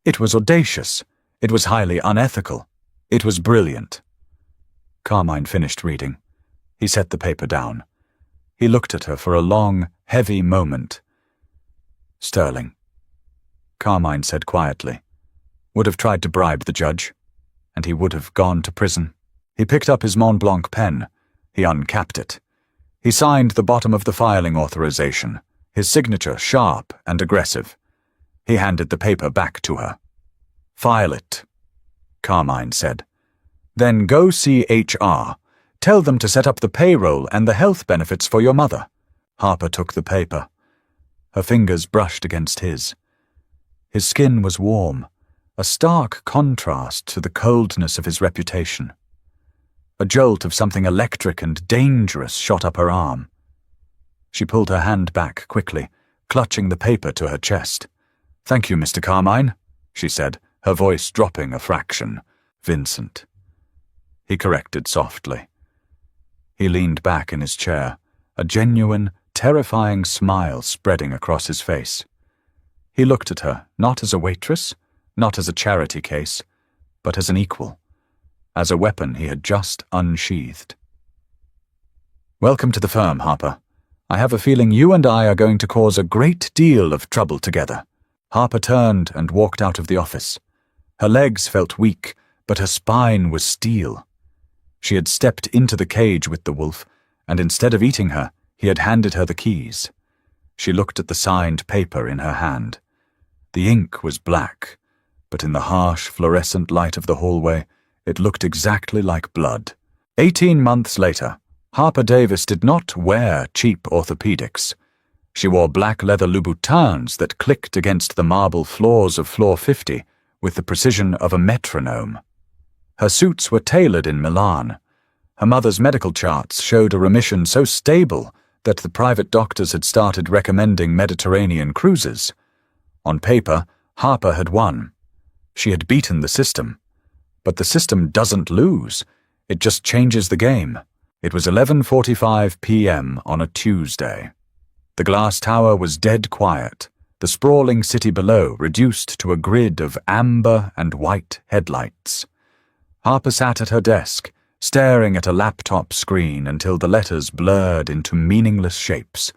It was audacious. It was highly unethical. It was brilliant. Carmine finished reading. He set the paper down. He looked at her for a long, heavy moment. "Sterling," Carmine said quietly, "would have tried to bribe the judge, and he would have gone to prison." He picked up his Mont Blanc pen. He uncapped it. He signed the bottom of the filing authorization, his signature sharp and aggressive. He handed the paper back to her. "File it," Carmine said. "Then go see HR. Tell them to set up the payroll and the health benefits for your mother." Harper took the paper. Her fingers brushed against his. His skin was warm, a stark contrast to the coldness of his reputation. A jolt of something electric and dangerous shot up her arm. She pulled her hand back quickly, clutching the paper to her chest. "Thank you, Mr. Carmine," she said, her voice dropping a fraction. "Vincent," he corrected softly. He leaned back in his chair, a genuine, terrifying smile spreading across his face. He looked at her, not as a waitress, not as a charity case, but as an equal, as a weapon he had just unsheathed. "Welcome to the firm, Harper. I have a feeling you and I are going to cause a great deal of trouble together." Harper turned and walked out of the office. Her legs felt weak, but her spine was steel. She had stepped into the cage with the wolf, and instead of eating her, he had handed her the keys. She looked at the signed paper in her hand. The ink was black, but in the harsh, fluorescent light of the hallway, it looked exactly like blood. 18 months later, Harper Davis did not wear cheap orthopedics. She wore black leather Louboutins that clicked against the marble floors of floor 50 with the precision of a metronome. Her suits were tailored in Milan. Her mother's medical charts showed a remission so stable that the private doctors had started recommending Mediterranean cruises. On paper, Harper had won. She had beaten the system. But the system doesn't lose. It just changes the game. It was 11:45 p.m. on a Tuesday. The glass tower was dead quiet, the sprawling city below reduced to a grid of amber and white headlights. Harper sat at her desk, staring at a laptop screen until the letters blurred into meaningless shapes.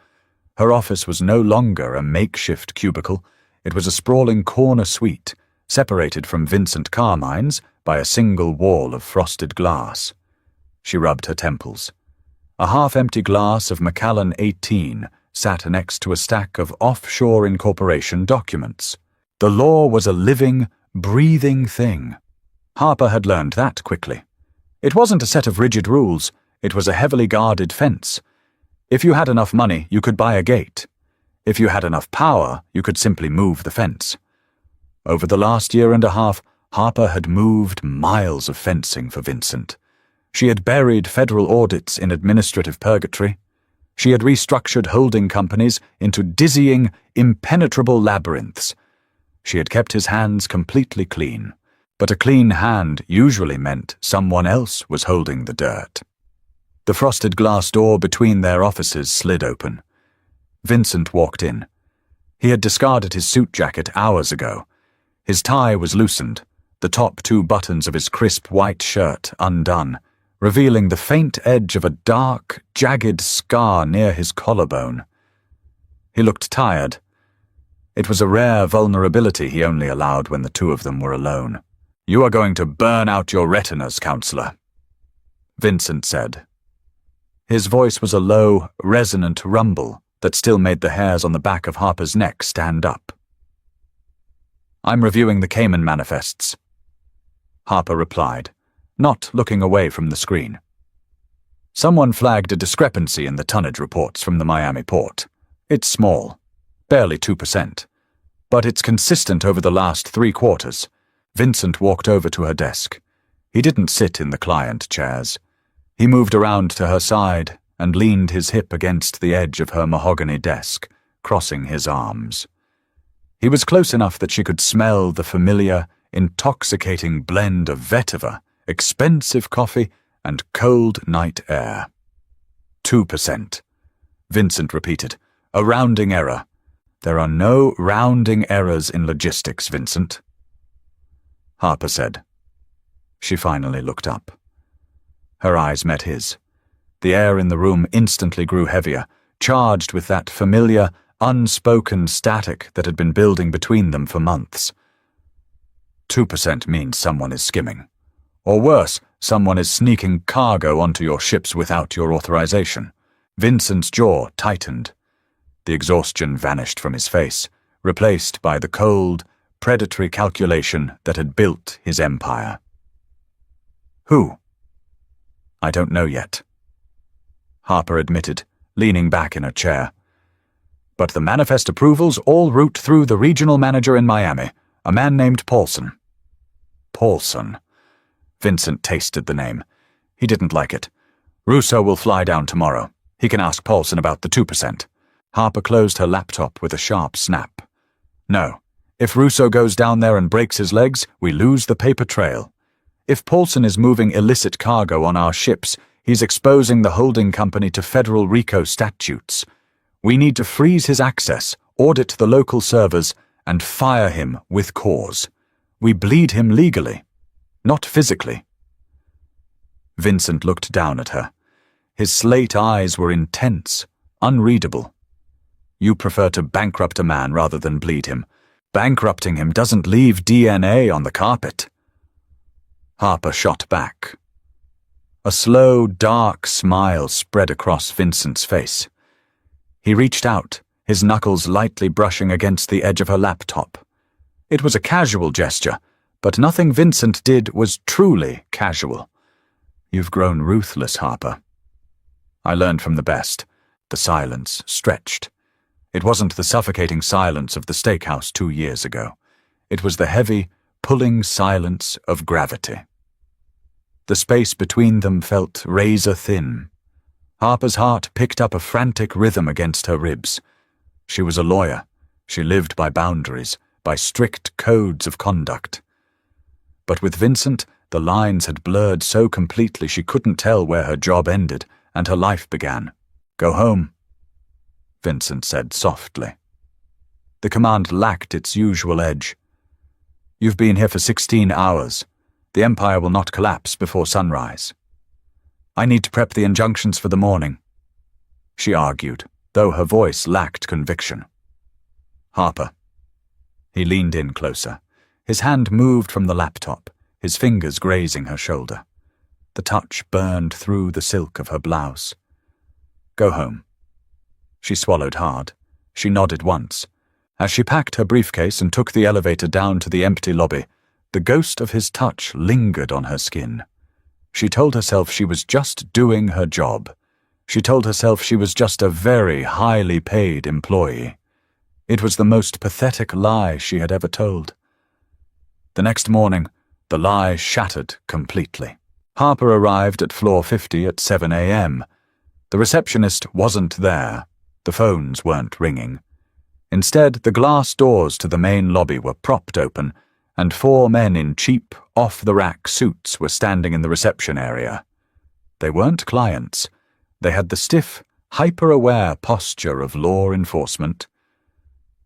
Her office was no longer a makeshift cubicle. It was a sprawling corner suite, separated from Vincent Carmine's by a single wall of frosted glass. She rubbed her temples. A half-empty glass of Macallan 18 sat next to a stack of offshore incorporation documents. The law was a living, breathing thing. Harper had learned that quickly. It wasn't a set of rigid rules, it was a heavily guarded fence. If you had enough money, you could buy a gate. If you had enough power, you could simply move the fence. Over the last year and a half, Harper had moved miles of fencing for Vincent. She had buried federal audits in administrative purgatory. She had restructured holding companies into dizzying, impenetrable labyrinths. She had kept his hands completely clean. But a clean hand usually meant someone else was holding the dirt. The frosted glass door between their offices slid open. Vincent walked in. He had discarded his suit jacket hours ago. His tie was loosened, the top 2 buttons of his crisp white shirt undone, revealing the faint edge of a dark, jagged scar near his collarbone. He looked tired. It was a rare vulnerability he only allowed when the two of them were alone. "You are going to burn out your retinas, counselor," Vincent said. His voice was a low, resonant rumble that still made the hairs on the back of Harper's neck stand up. "I'm reviewing the Cayman manifests," Harper replied, not looking away from the screen. "Someone flagged a discrepancy in the tonnage reports from the Miami port. It's small, barely 2%, but it's consistent over the last 3 quarters. Vincent walked over to her desk. He didn't sit in the client chairs. He moved around to her side and leaned his hip against the edge of her mahogany desk, crossing his arms. He was close enough that she could smell the familiar, intoxicating blend of vetiver, expensive coffee, and cold night air. 2%. Vincent repeated. A rounding error. There are no rounding errors in logistics, Vincent. Harper said. She finally looked up. Her eyes met his. The air in the room instantly grew heavier, charged with that familiar, unspoken static that had been building between them for months. 2% means someone is skimming. Or worse, someone is sneaking cargo onto your ships without your authorization. Vincent's jaw tightened. The exhaustion vanished from his face, replaced by the cold, predatory calculation that had built his empire. Who? I don't know yet. Harper admitted, leaning back in her chair. But the manifest approvals all route through the regional manager in Miami, a man named Paulson. Paulson. Vincent tasted the name. He didn't like it. Russo will fly down tomorrow. He can ask Paulson about the 2%. Harper closed her laptop with a sharp snap. No. If Russo goes down there and breaks his legs, we lose the paper trail. If Paulson is moving illicit cargo on our ships, he's exposing the holding company to federal RICO statutes. We need to freeze his access, audit the local servers, and fire him with cause. We bleed him legally, not physically. Vincent looked down at her. His slate eyes were intense, unreadable. You prefer to bankrupt a man rather than bleed him. Bankrupting him doesn't leave DNA on the carpet. Harper shot back. A slow, dark smile spread across Vincent's face. He reached out, his knuckles lightly brushing against the edge of her laptop. It was a casual gesture, but nothing Vincent did was truly casual. You've grown ruthless, Harper. I learned from the best. The silence stretched. It wasn't the suffocating silence of the steakhouse 2 years ago. It was the heavy, pulling silence of gravity. The space between them felt razor-thin. Harper's heart picked up a frantic rhythm against her ribs. She was a lawyer. She lived by boundaries, by strict codes of conduct. But with Vincent, the lines had blurred so completely she couldn't tell where her job ended and her life began. Go home, Vincent said softly. The command lacked its usual edge. You've been here for 16 hours. The Empire will not collapse before sunrise. I need to prep the injunctions for the morning, she argued, though her voice lacked conviction. Harper. He leaned in closer. His hand moved from the laptop, his fingers grazing her shoulder. The touch burned through the silk of her blouse. Go home. She swallowed hard. She nodded once. As she packed her briefcase and took the elevator down to the empty lobby, the ghost of his touch lingered on her skin. She told herself she was just doing her job. She told herself she was just a very highly paid employee. It was the most pathetic lie she had ever told. The next morning, the lie shattered completely. Harper arrived at floor 50 at 7 a.m. The receptionist wasn't there. The phones weren't ringing. Instead, the glass doors to the main lobby were propped open, and 4 men in cheap, off-the-rack suits were standing in the reception area. They weren't clients. They had the stiff, hyper-aware posture of law enforcement.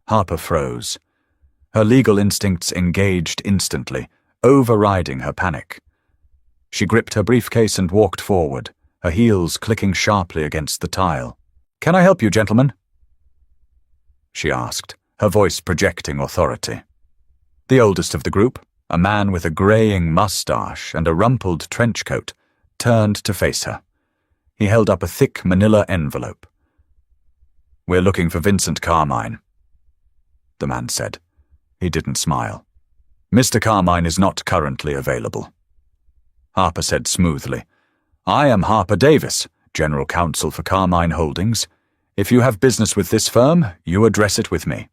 Harper froze. Her legal instincts engaged instantly, overriding her panic. She gripped her briefcase and walked forward, her heels clicking sharply against the tile. "Can I help you, gentlemen?" she asked, her voice projecting authority. The oldest of the group, a man with a graying mustache and a rumpled trench coat, turned to face her. He held up a thick manila envelope. "We're looking for Vincent Carmine," the man said. He didn't smile. "Mr. Carmine is not currently available." Harper said smoothly, "I am Harper Davis, General Counsel for Carmine Holdings. If you have business with this firm, you address it with me."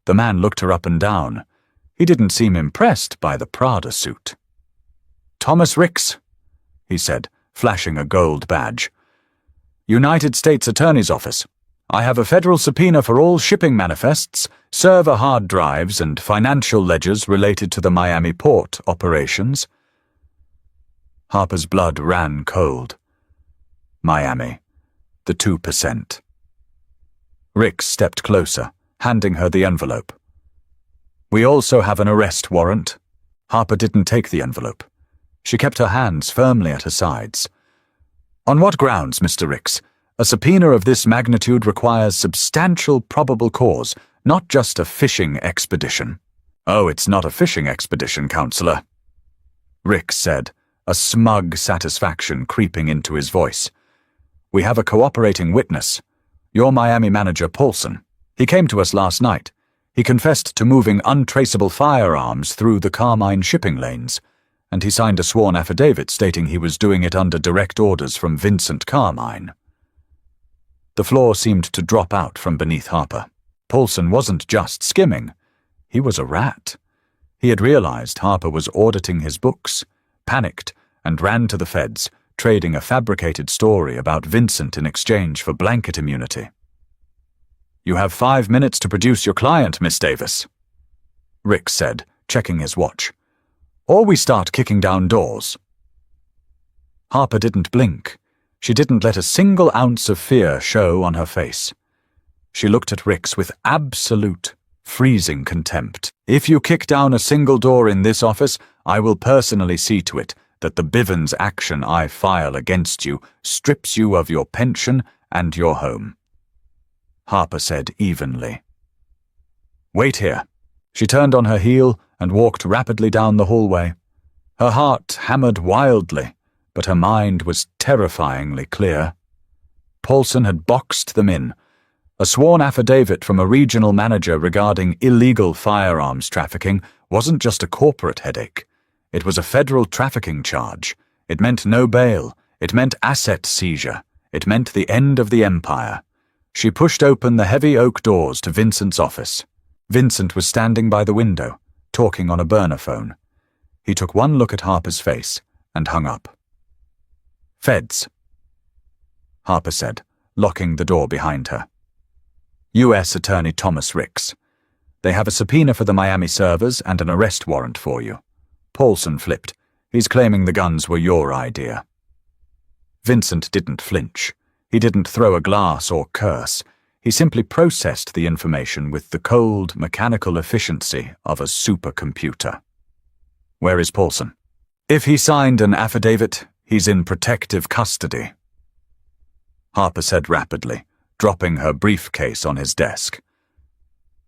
The man looked her up and down. He didn't seem impressed by the Prada suit. Thomas Ricks, he said, flashing a gold badge. United States Attorney's Office. I have a federal subpoena for all shipping manifests, server hard drives, and financial ledgers related to the Miami port operations. Harper's blood ran cold. Miami. The 2%. Ricks stepped closer, handing her the envelope. We also have an arrest warrant. Harper didn't take the envelope. She kept her hands firmly at her sides. On what grounds, Mr. Ricks? A subpoena of this magnitude requires substantial probable cause, not just a fishing expedition. Oh, it's not a fishing expedition, Counselor, Ricks said, a smug satisfaction creeping into his voice. We have a cooperating witness. Your Miami manager, Paulson. He came to us last night. He confessed to moving untraceable firearms through the Carmine shipping lanes, and he signed a sworn affidavit stating he was doing it under direct orders from Vincent Carmine. The floor seemed to drop out from beneath Harper. Paulson wasn't just skimming. He was a rat. He had realized Harper was auditing his books, panicked, and ran to the feds, trading a fabricated story about Vincent in exchange for blanket immunity. You have 5 minutes to produce your client, Miss Davis, Ricks said, checking his watch. Or we start kicking down doors. Harper didn't blink. She didn't let a single ounce of fear show on her face. She looked at Ricks with absolute, freezing contempt. If you kick down a single door in this office, I will personally see to it that the Bivens action I file against you strips you of your pension and your home. Harper said evenly. Wait here. She turned on her heel and walked rapidly down the hallway. Her heart hammered wildly, but her mind was terrifyingly clear. Paulson had boxed them in. A sworn affidavit from a regional manager regarding illegal firearms trafficking wasn't just a corporate headache. It was a federal trafficking charge. It meant no bail. It meant asset seizure. It meant the end of the empire. She pushed open the heavy oak doors to Vincent's office. Vincent was standing by the window, talking on a burner phone. He took one look at Harper's face and hung up. Feds, Harper said, locking the door behind her. U.S. Attorney Thomas Ricks. They have a subpoena for the Miami servers and an arrest warrant for you. Paulson flipped. He's claiming the guns were your idea. Vincent didn't flinch. He didn't throw a glass or curse. He simply processed the information with the cold, mechanical efficiency of a supercomputer. Where is Paulson? If he signed an affidavit, he's in protective custody, Harper said rapidly, dropping her briefcase on his desk.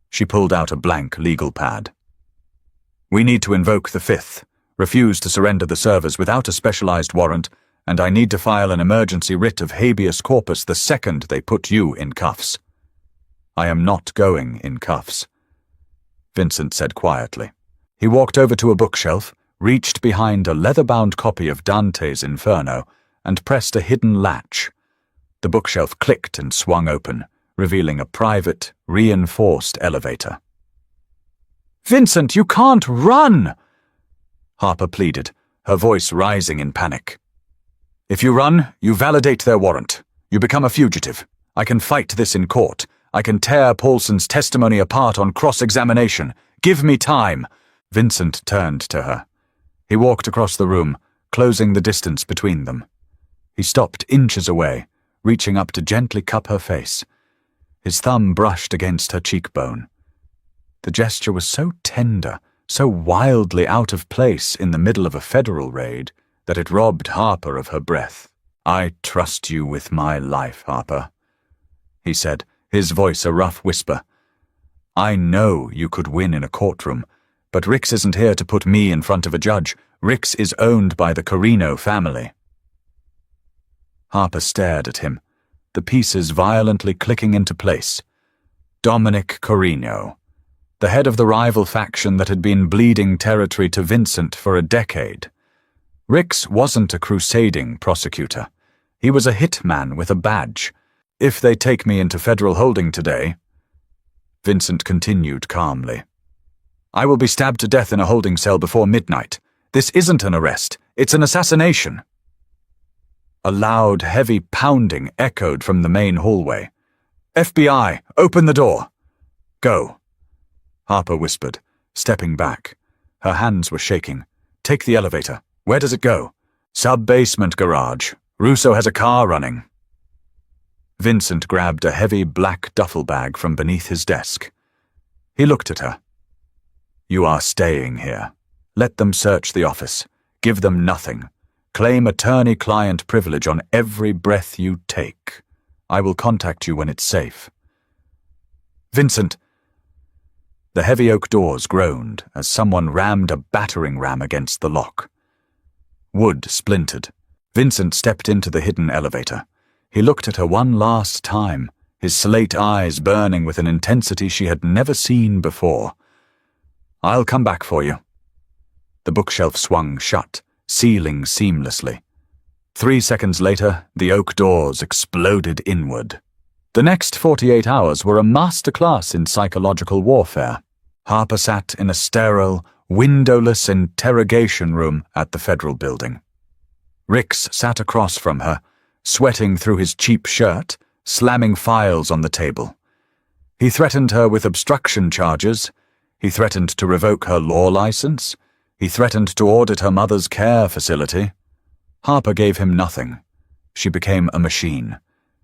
She pulled out a blank legal pad. We need to invoke the 5th, refuse to surrender the servers without a specialized warrant, and I need to file an emergency writ of habeas corpus the second they put you in cuffs. I am not going in cuffs, Vincent said quietly. He walked over to a bookshelf, reached behind a leather-bound copy of Dante's Inferno, and pressed a hidden latch. The bookshelf clicked and swung open, revealing a private, reinforced elevator. Vincent, you can't run! Harper pleaded, her voice rising in panic. If you run, you validate their warrant. You become a fugitive. I can fight this in court. I can tear Paulson's testimony apart on cross-examination. Give me time. Vincent turned to her. He walked across the room, closing the distance between them. He stopped inches away, reaching up to gently cup her face. His thumb brushed against her cheekbone. The gesture was so tender, so wildly out of place in the middle of a federal raid, that it robbed Harper of her breath. I trust you with my life, Harper, he said, his voice a rough whisper. I know you could win in a courtroom, but Ricks isn't here to put me in front of a judge. Ricks is owned by the Carino family. Harper stared at him, the pieces violently clicking into place. Dominic Carino, the head of the rival faction that had been bleeding territory to Vincent for a decade. Ricks wasn't a crusading prosecutor. He was a hitman with a badge. If they take me into federal holding today, Vincent continued calmly, I will be stabbed to death in a holding cell before midnight. This isn't an arrest. It's an assassination." A loud, heavy pounding echoed from the main hallway. "FBI, open the door." "Go," Harper whispered, stepping back. Her hands were shaking. "Take the elevator. Where does it go?" "Sub-basement garage. Russo has a car running." Vincent grabbed a heavy black duffel bag from beneath his desk. He looked at her. "You are staying here. Let them search the office. Give them nothing. Claim attorney-client privilege on every breath you take. I will contact you when it's safe." "Vincent!" The heavy oak doors groaned as someone rammed a battering ram against the lock. Wood splintered. Vincent stepped into the hidden elevator. He looked at her one last time, his slate eyes burning with an intensity she had never seen before. "I'll come back for you." The bookshelf swung shut, sealing seamlessly. 3 seconds later, the oak doors exploded inward. The next 48 hours were a masterclass in psychological warfare. Harper sat in a sterile, windowless interrogation room at the Federal Building. Ricks sat across from her, sweating through his cheap shirt, slamming files on the table. He threatened her with obstruction charges. He threatened to revoke her law license. He threatened to audit her mother's care facility. Harper gave him nothing. She became a machine.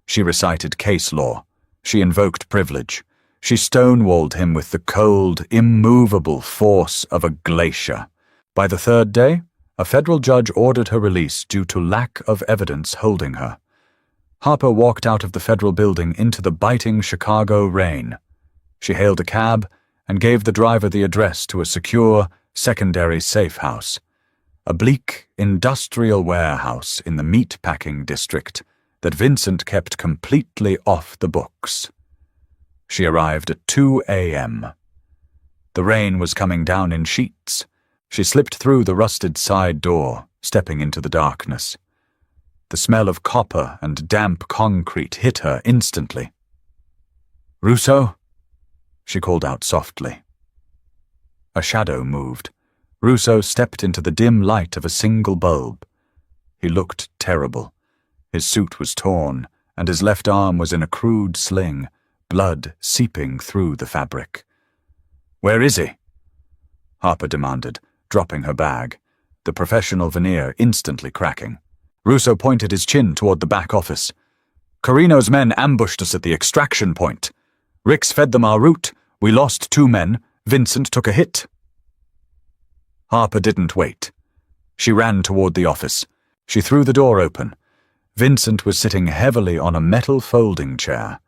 She recited case law. She invoked privilege. She stonewalled him with the cold, immovable force of a glacier. By the 3rd day, a federal judge ordered her release due to lack of evidence holding her. Harper walked out of the Federal Building into the biting Chicago rain. She hailed a cab and gave the driver the address to a secure, secondary safe house. A bleak, industrial warehouse in the meat-packing district that Vincent kept completely off the books. She arrived at 2 a.m. The rain was coming down in sheets. She slipped through the rusted side door, stepping into the darkness. The smell of copper and damp concrete hit her instantly. "Russo?" she called out softly. A shadow moved. Russo stepped into the dim light of a single bulb. He looked terrible. His suit was torn, and his left arm was in a crude sling, blood seeping through the fabric. "Where is he?" Harper demanded, dropping her bag, the professional veneer instantly cracking. Russo pointed his chin toward the back office. "Carino's men ambushed us at the extraction point. Ricks fed them our route. We lost 2 men. Vincent took a hit." Harper didn't wait. She ran toward the office. She threw the door open. Vincent was sitting heavily on a metal folding chair.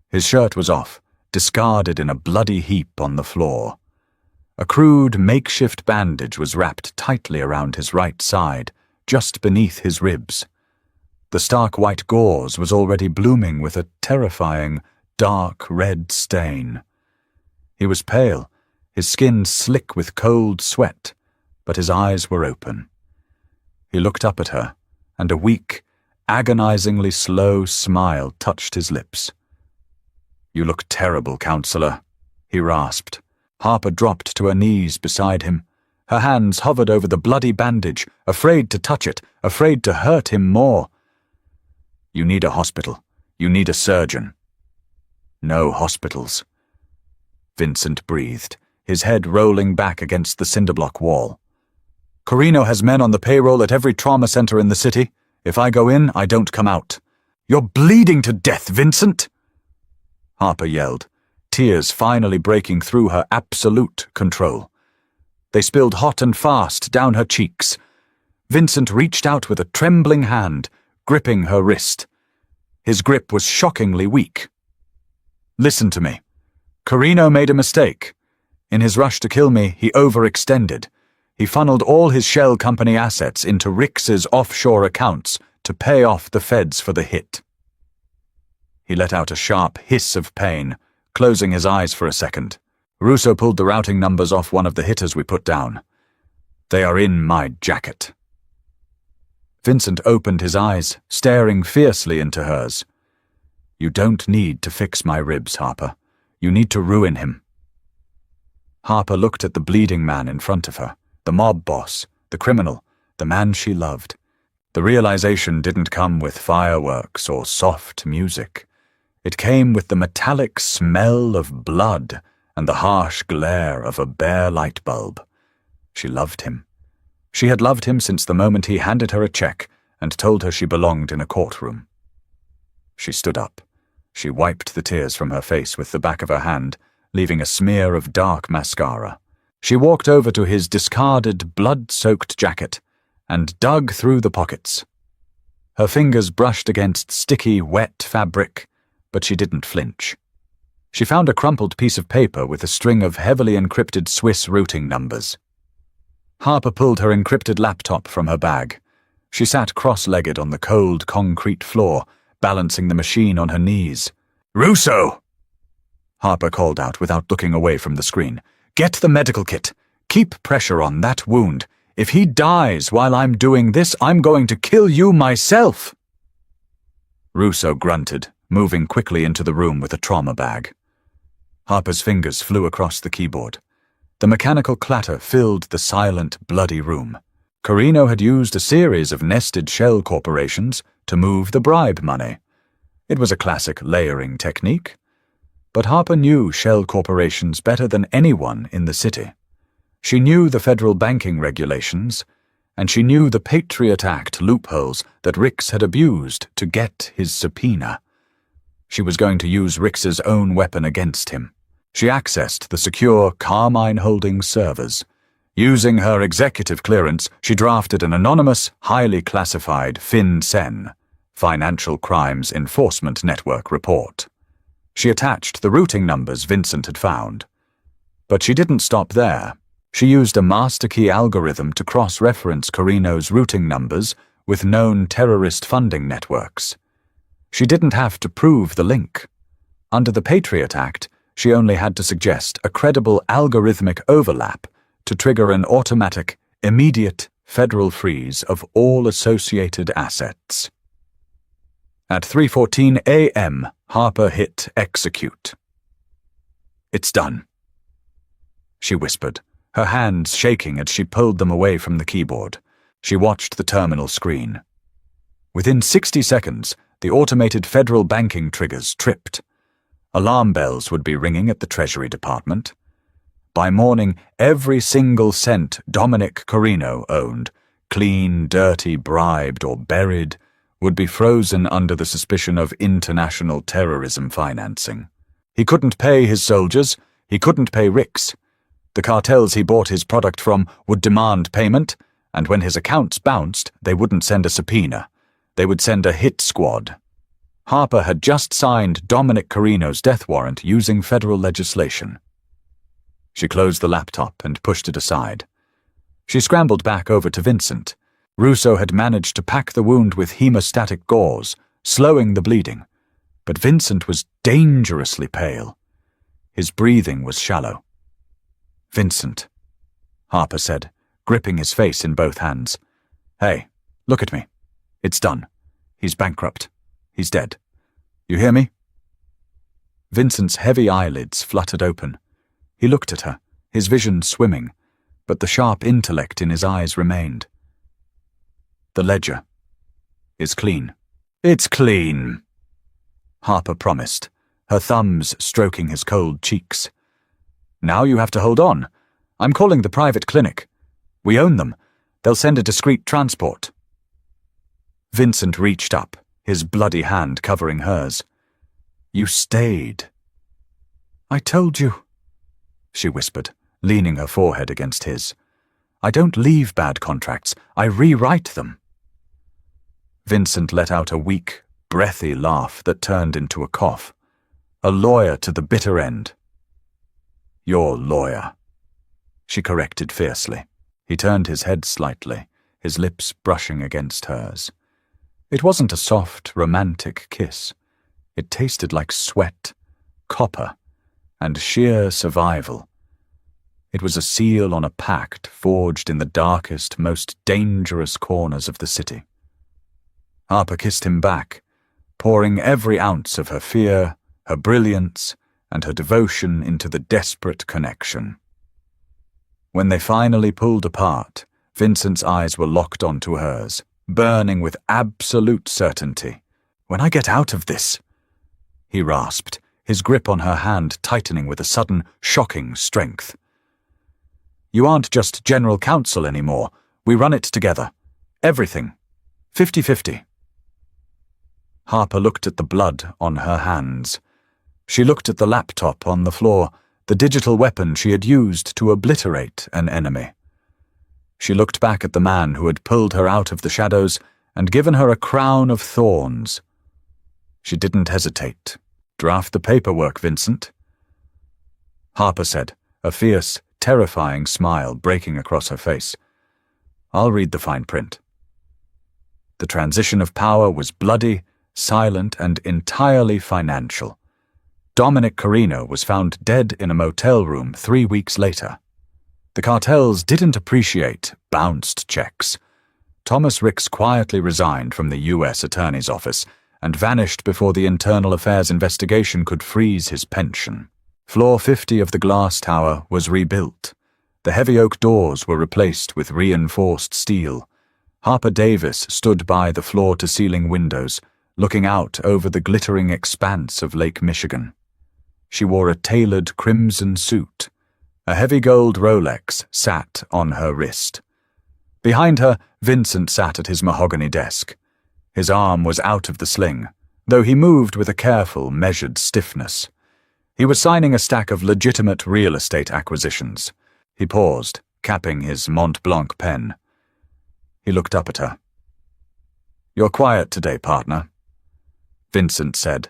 His shirt was off, discarded in a bloody heap on the floor. A crude, makeshift bandage was wrapped tightly around his right side, just beneath his ribs. The stark white gauze was already blooming with a terrifying, dark red stain. He was pale, his skin slick with cold sweat, but his eyes were open. He looked up at her, and a weak, agonizingly slow smile touched his lips. "You look terrible, counselor," he rasped. Harper dropped to her knees beside him. Her hands hovered over the bloody bandage, afraid to touch it, afraid to hurt him more. "You need a hospital. You need a surgeon." "No hospitals." Vincent breathed, his head rolling back against the cinderblock wall. "Carino has men on the payroll at every trauma center in the city. If I go in, I don't come out." "You're bleeding to death, Vincent!" Harper yelled, tears finally breaking through her absolute control. They spilled hot and fast down her cheeks. Vincent reached out with a trembling hand, gripping her wrist. His grip was shockingly weak. "Listen to me. Carino made a mistake. In his rush to kill me, he overextended. He funneled all his shell company assets into Ricks's offshore accounts to pay off the feds for the hit." He let out a sharp hiss of pain, closing his eyes for a second. "Russo pulled the routing numbers off one of the hitters we put down. They are in my jacket." Vincent opened his eyes, staring fiercely into hers. "You don't need to fix my ribs, Harper. You need to ruin him." Harper looked at the bleeding man in front of her, the mob boss, the criminal, the man she loved. The realization didn't come with fireworks or soft music. It came with the metallic smell of blood and the harsh glare of a bare light bulb. She loved him. She had loved him since the moment he handed her a check and told her she belonged in a courtroom. She stood up. She wiped the tears from her face with the back of her hand, leaving a smear of dark mascara. She walked over to his discarded, blood-soaked jacket and dug through the pockets. Her fingers brushed against sticky, wet fabric, but she didn't flinch. She found a crumpled piece of paper with a string of heavily encrypted Swiss routing numbers. Harper pulled her encrypted laptop from her bag. She sat cross-legged on the cold concrete floor, balancing the machine on her knees. "Russo!" Harper called out without looking away from the screen. "Get the medical kit. Keep pressure on that wound. If he dies while I'm doing this, I'm going to kill you myself." Russo grunted, moving quickly into the room with a trauma bag. Harper's fingers flew across the keyboard. The mechanical clatter filled the silent, bloody room. Carino had used a series of nested shell corporations to move the bribe money. It was a classic layering technique. But Harper knew shell corporations better than anyone in the city. She knew the federal banking regulations, and she knew the Patriot Act loopholes that Ricks had abused to get his subpoena. She was going to use Ricks's own weapon against him. She accessed the secure Carmine Holdings servers. Using her executive clearance, she drafted an anonymous, highly classified FinCEN, Financial Crimes Enforcement Network report. She attached the routing numbers Vincent had found. But she didn't stop there. She used a master key algorithm to cross-reference Carino's routing numbers with known terrorist funding networks. She didn't have to prove the link. Under the Patriot Act, she only had to suggest a credible algorithmic overlap to trigger an automatic, immediate federal freeze of all associated assets. At 3:14 a.m., Harper hit execute. "It's done," she whispered, her hands shaking as she pulled them away from the keyboard. She watched the terminal screen. Within 60 seconds, the automated federal banking triggers tripped. Alarm bells would be ringing at the Treasury Department. By morning, every single cent Dominic Carino owned, clean, dirty, bribed, or buried, would be frozen under the suspicion of international terrorism financing. He couldn't pay his soldiers. He couldn't pay Ricks. The cartels he bought his product from would demand payment, and when his accounts bounced, they wouldn't send a subpoena. They would send a hit squad. Harper had just signed Dominic Carino's death warrant using federal legislation. She closed the laptop and pushed it aside. She scrambled back over to Vincent. Russo had managed to pack the wound with hemostatic gauze, slowing the bleeding, but Vincent was dangerously pale. His breathing was shallow. "Vincent," Harper said, gripping his face in both hands. "Hey, look at me. It's done. He's bankrupt. He's dead. You hear me?" Vincent's heavy eyelids fluttered open. He looked at her, his vision swimming, but the sharp intellect in his eyes remained. "The ledger is clean." "It's clean," Harper promised, her thumbs stroking his cold cheeks. "Now you have to hold on. I'm calling the private clinic. We own them. They'll send a discreet transport." Vincent reached up, his bloody hand covering hers. "You stayed." "I told you," she whispered, leaning her forehead against his. "I don't leave bad contracts. I rewrite them." Vincent let out a weak, breathy laugh that turned into a cough. "A lawyer to the bitter end." "Your lawyer," she corrected fiercely. He turned his head slightly, his lips brushing against hers. It wasn't a soft, romantic kiss. It tasted like sweat, copper, and sheer survival. It was a seal on a pact forged in the darkest, most dangerous corners of the city. Harper kissed him back, pouring every ounce of her fear, her brilliance, and her devotion into the desperate connection. When they finally pulled apart, Vincent's eyes were locked onto hers, burning with absolute certainty. "When I get out of this," he rasped, his grip on her hand tightening with a sudden, shocking strength. "You aren't just general counsel anymore. We run it together. Everything. 50-50. Harper looked at the blood on her hands. She looked at the laptop on the floor, the digital weapon she had used to obliterate an enemy. She looked back at the man who had pulled her out of the shadows and given her a crown of thorns. She didn't hesitate. "Draft the paperwork, Vincent," Harper said, a fierce, terrifying smile breaking across her face. "I'll read the fine print." The transition of power was bloody, silent, and entirely financial. Dominic Carino was found dead in a motel room 3 weeks later. The cartels didn't appreciate bounced checks. Thomas Ricks quietly resigned from the U.S. Attorney's Office and vanished before the Internal Affairs investigation could freeze his pension. Floor 50 of the glass tower was rebuilt. The heavy oak doors were replaced with reinforced steel. Harper Davis stood by the floor-to-ceiling windows, looking out over the glittering expanse of Lake Michigan. She wore a tailored crimson suit. A heavy gold Rolex sat on her wrist. Behind her, Vincent sat at his mahogany desk. His arm was out of the sling, though he moved with a careful, measured stiffness. He was signing a stack of legitimate real estate acquisitions. He paused, capping his Mont Blanc pen. He looked up at her. "You're quiet today, partner," Vincent said,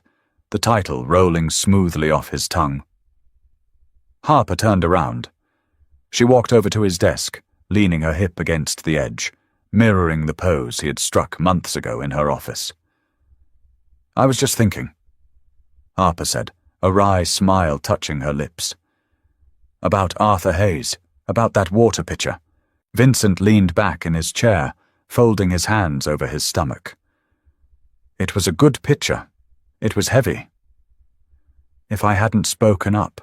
the title rolling smoothly off his tongue. Harper turned around. She walked over to his desk, leaning her hip against the edge, mirroring the pose he had struck months ago in her office. "I was just thinking," Harper said, a wry smile touching her lips. "About Arthur Hayes, about that water pitcher." Vincent leaned back in his chair, folding his hands over his stomach. "It was a good pitcher. It was heavy." "If I hadn't spoken up,"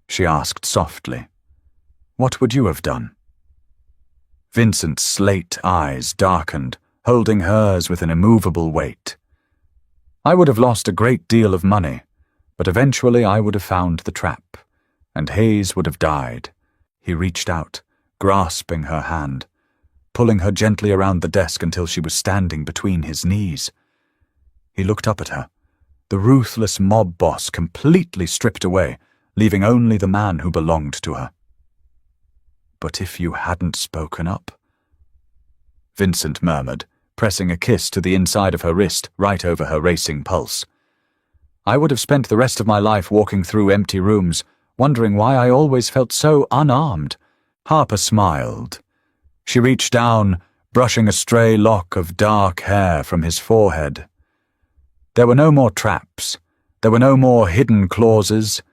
she asked softly, "what would you have done?" Vincent's slate eyes darkened, holding hers with an immovable weight. "I would have lost a great deal of money, but eventually I would have found the trap, and Hayes would have died." He reached out, grasping her hand, pulling her gently around the desk until she was standing between his knees. He looked up at her, the ruthless mob boss completely stripped away, leaving only the man who belonged to her. "But if you hadn't spoken up," Vincent murmured, pressing a kiss to the inside of her wrist right over her racing pulse. "I would have spent the rest of my life walking through empty rooms, wondering why I always felt so unarmed." Harper smiled. She reached down, brushing a stray lock of dark hair from his forehead. There were no more traps. There were no more hidden clauses.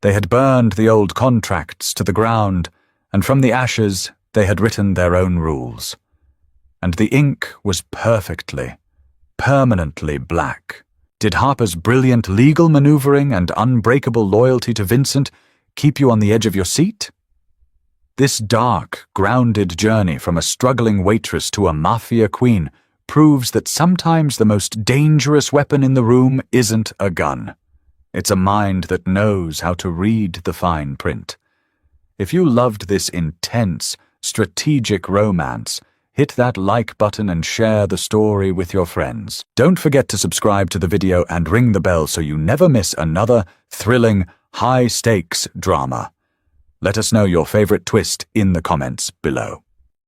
They had burned the old contracts to the ground, and from the ashes they had written their own rules. And the ink was perfectly, permanently black. Did Harper's brilliant legal maneuvering and unbreakable loyalty to Vincent keep you on the edge of your seat? This dark, grounded journey from a struggling waitress to a Mafia queen proves that sometimes the most dangerous weapon in the room isn't a gun. It's a mind that knows how to read the fine print. If you loved this intense, strategic romance, hit that like button and share the story with your friends. Don't forget to subscribe to the video and ring the bell so you never miss another thrilling, high-stakes drama. Let us know your favorite twist in the comments below.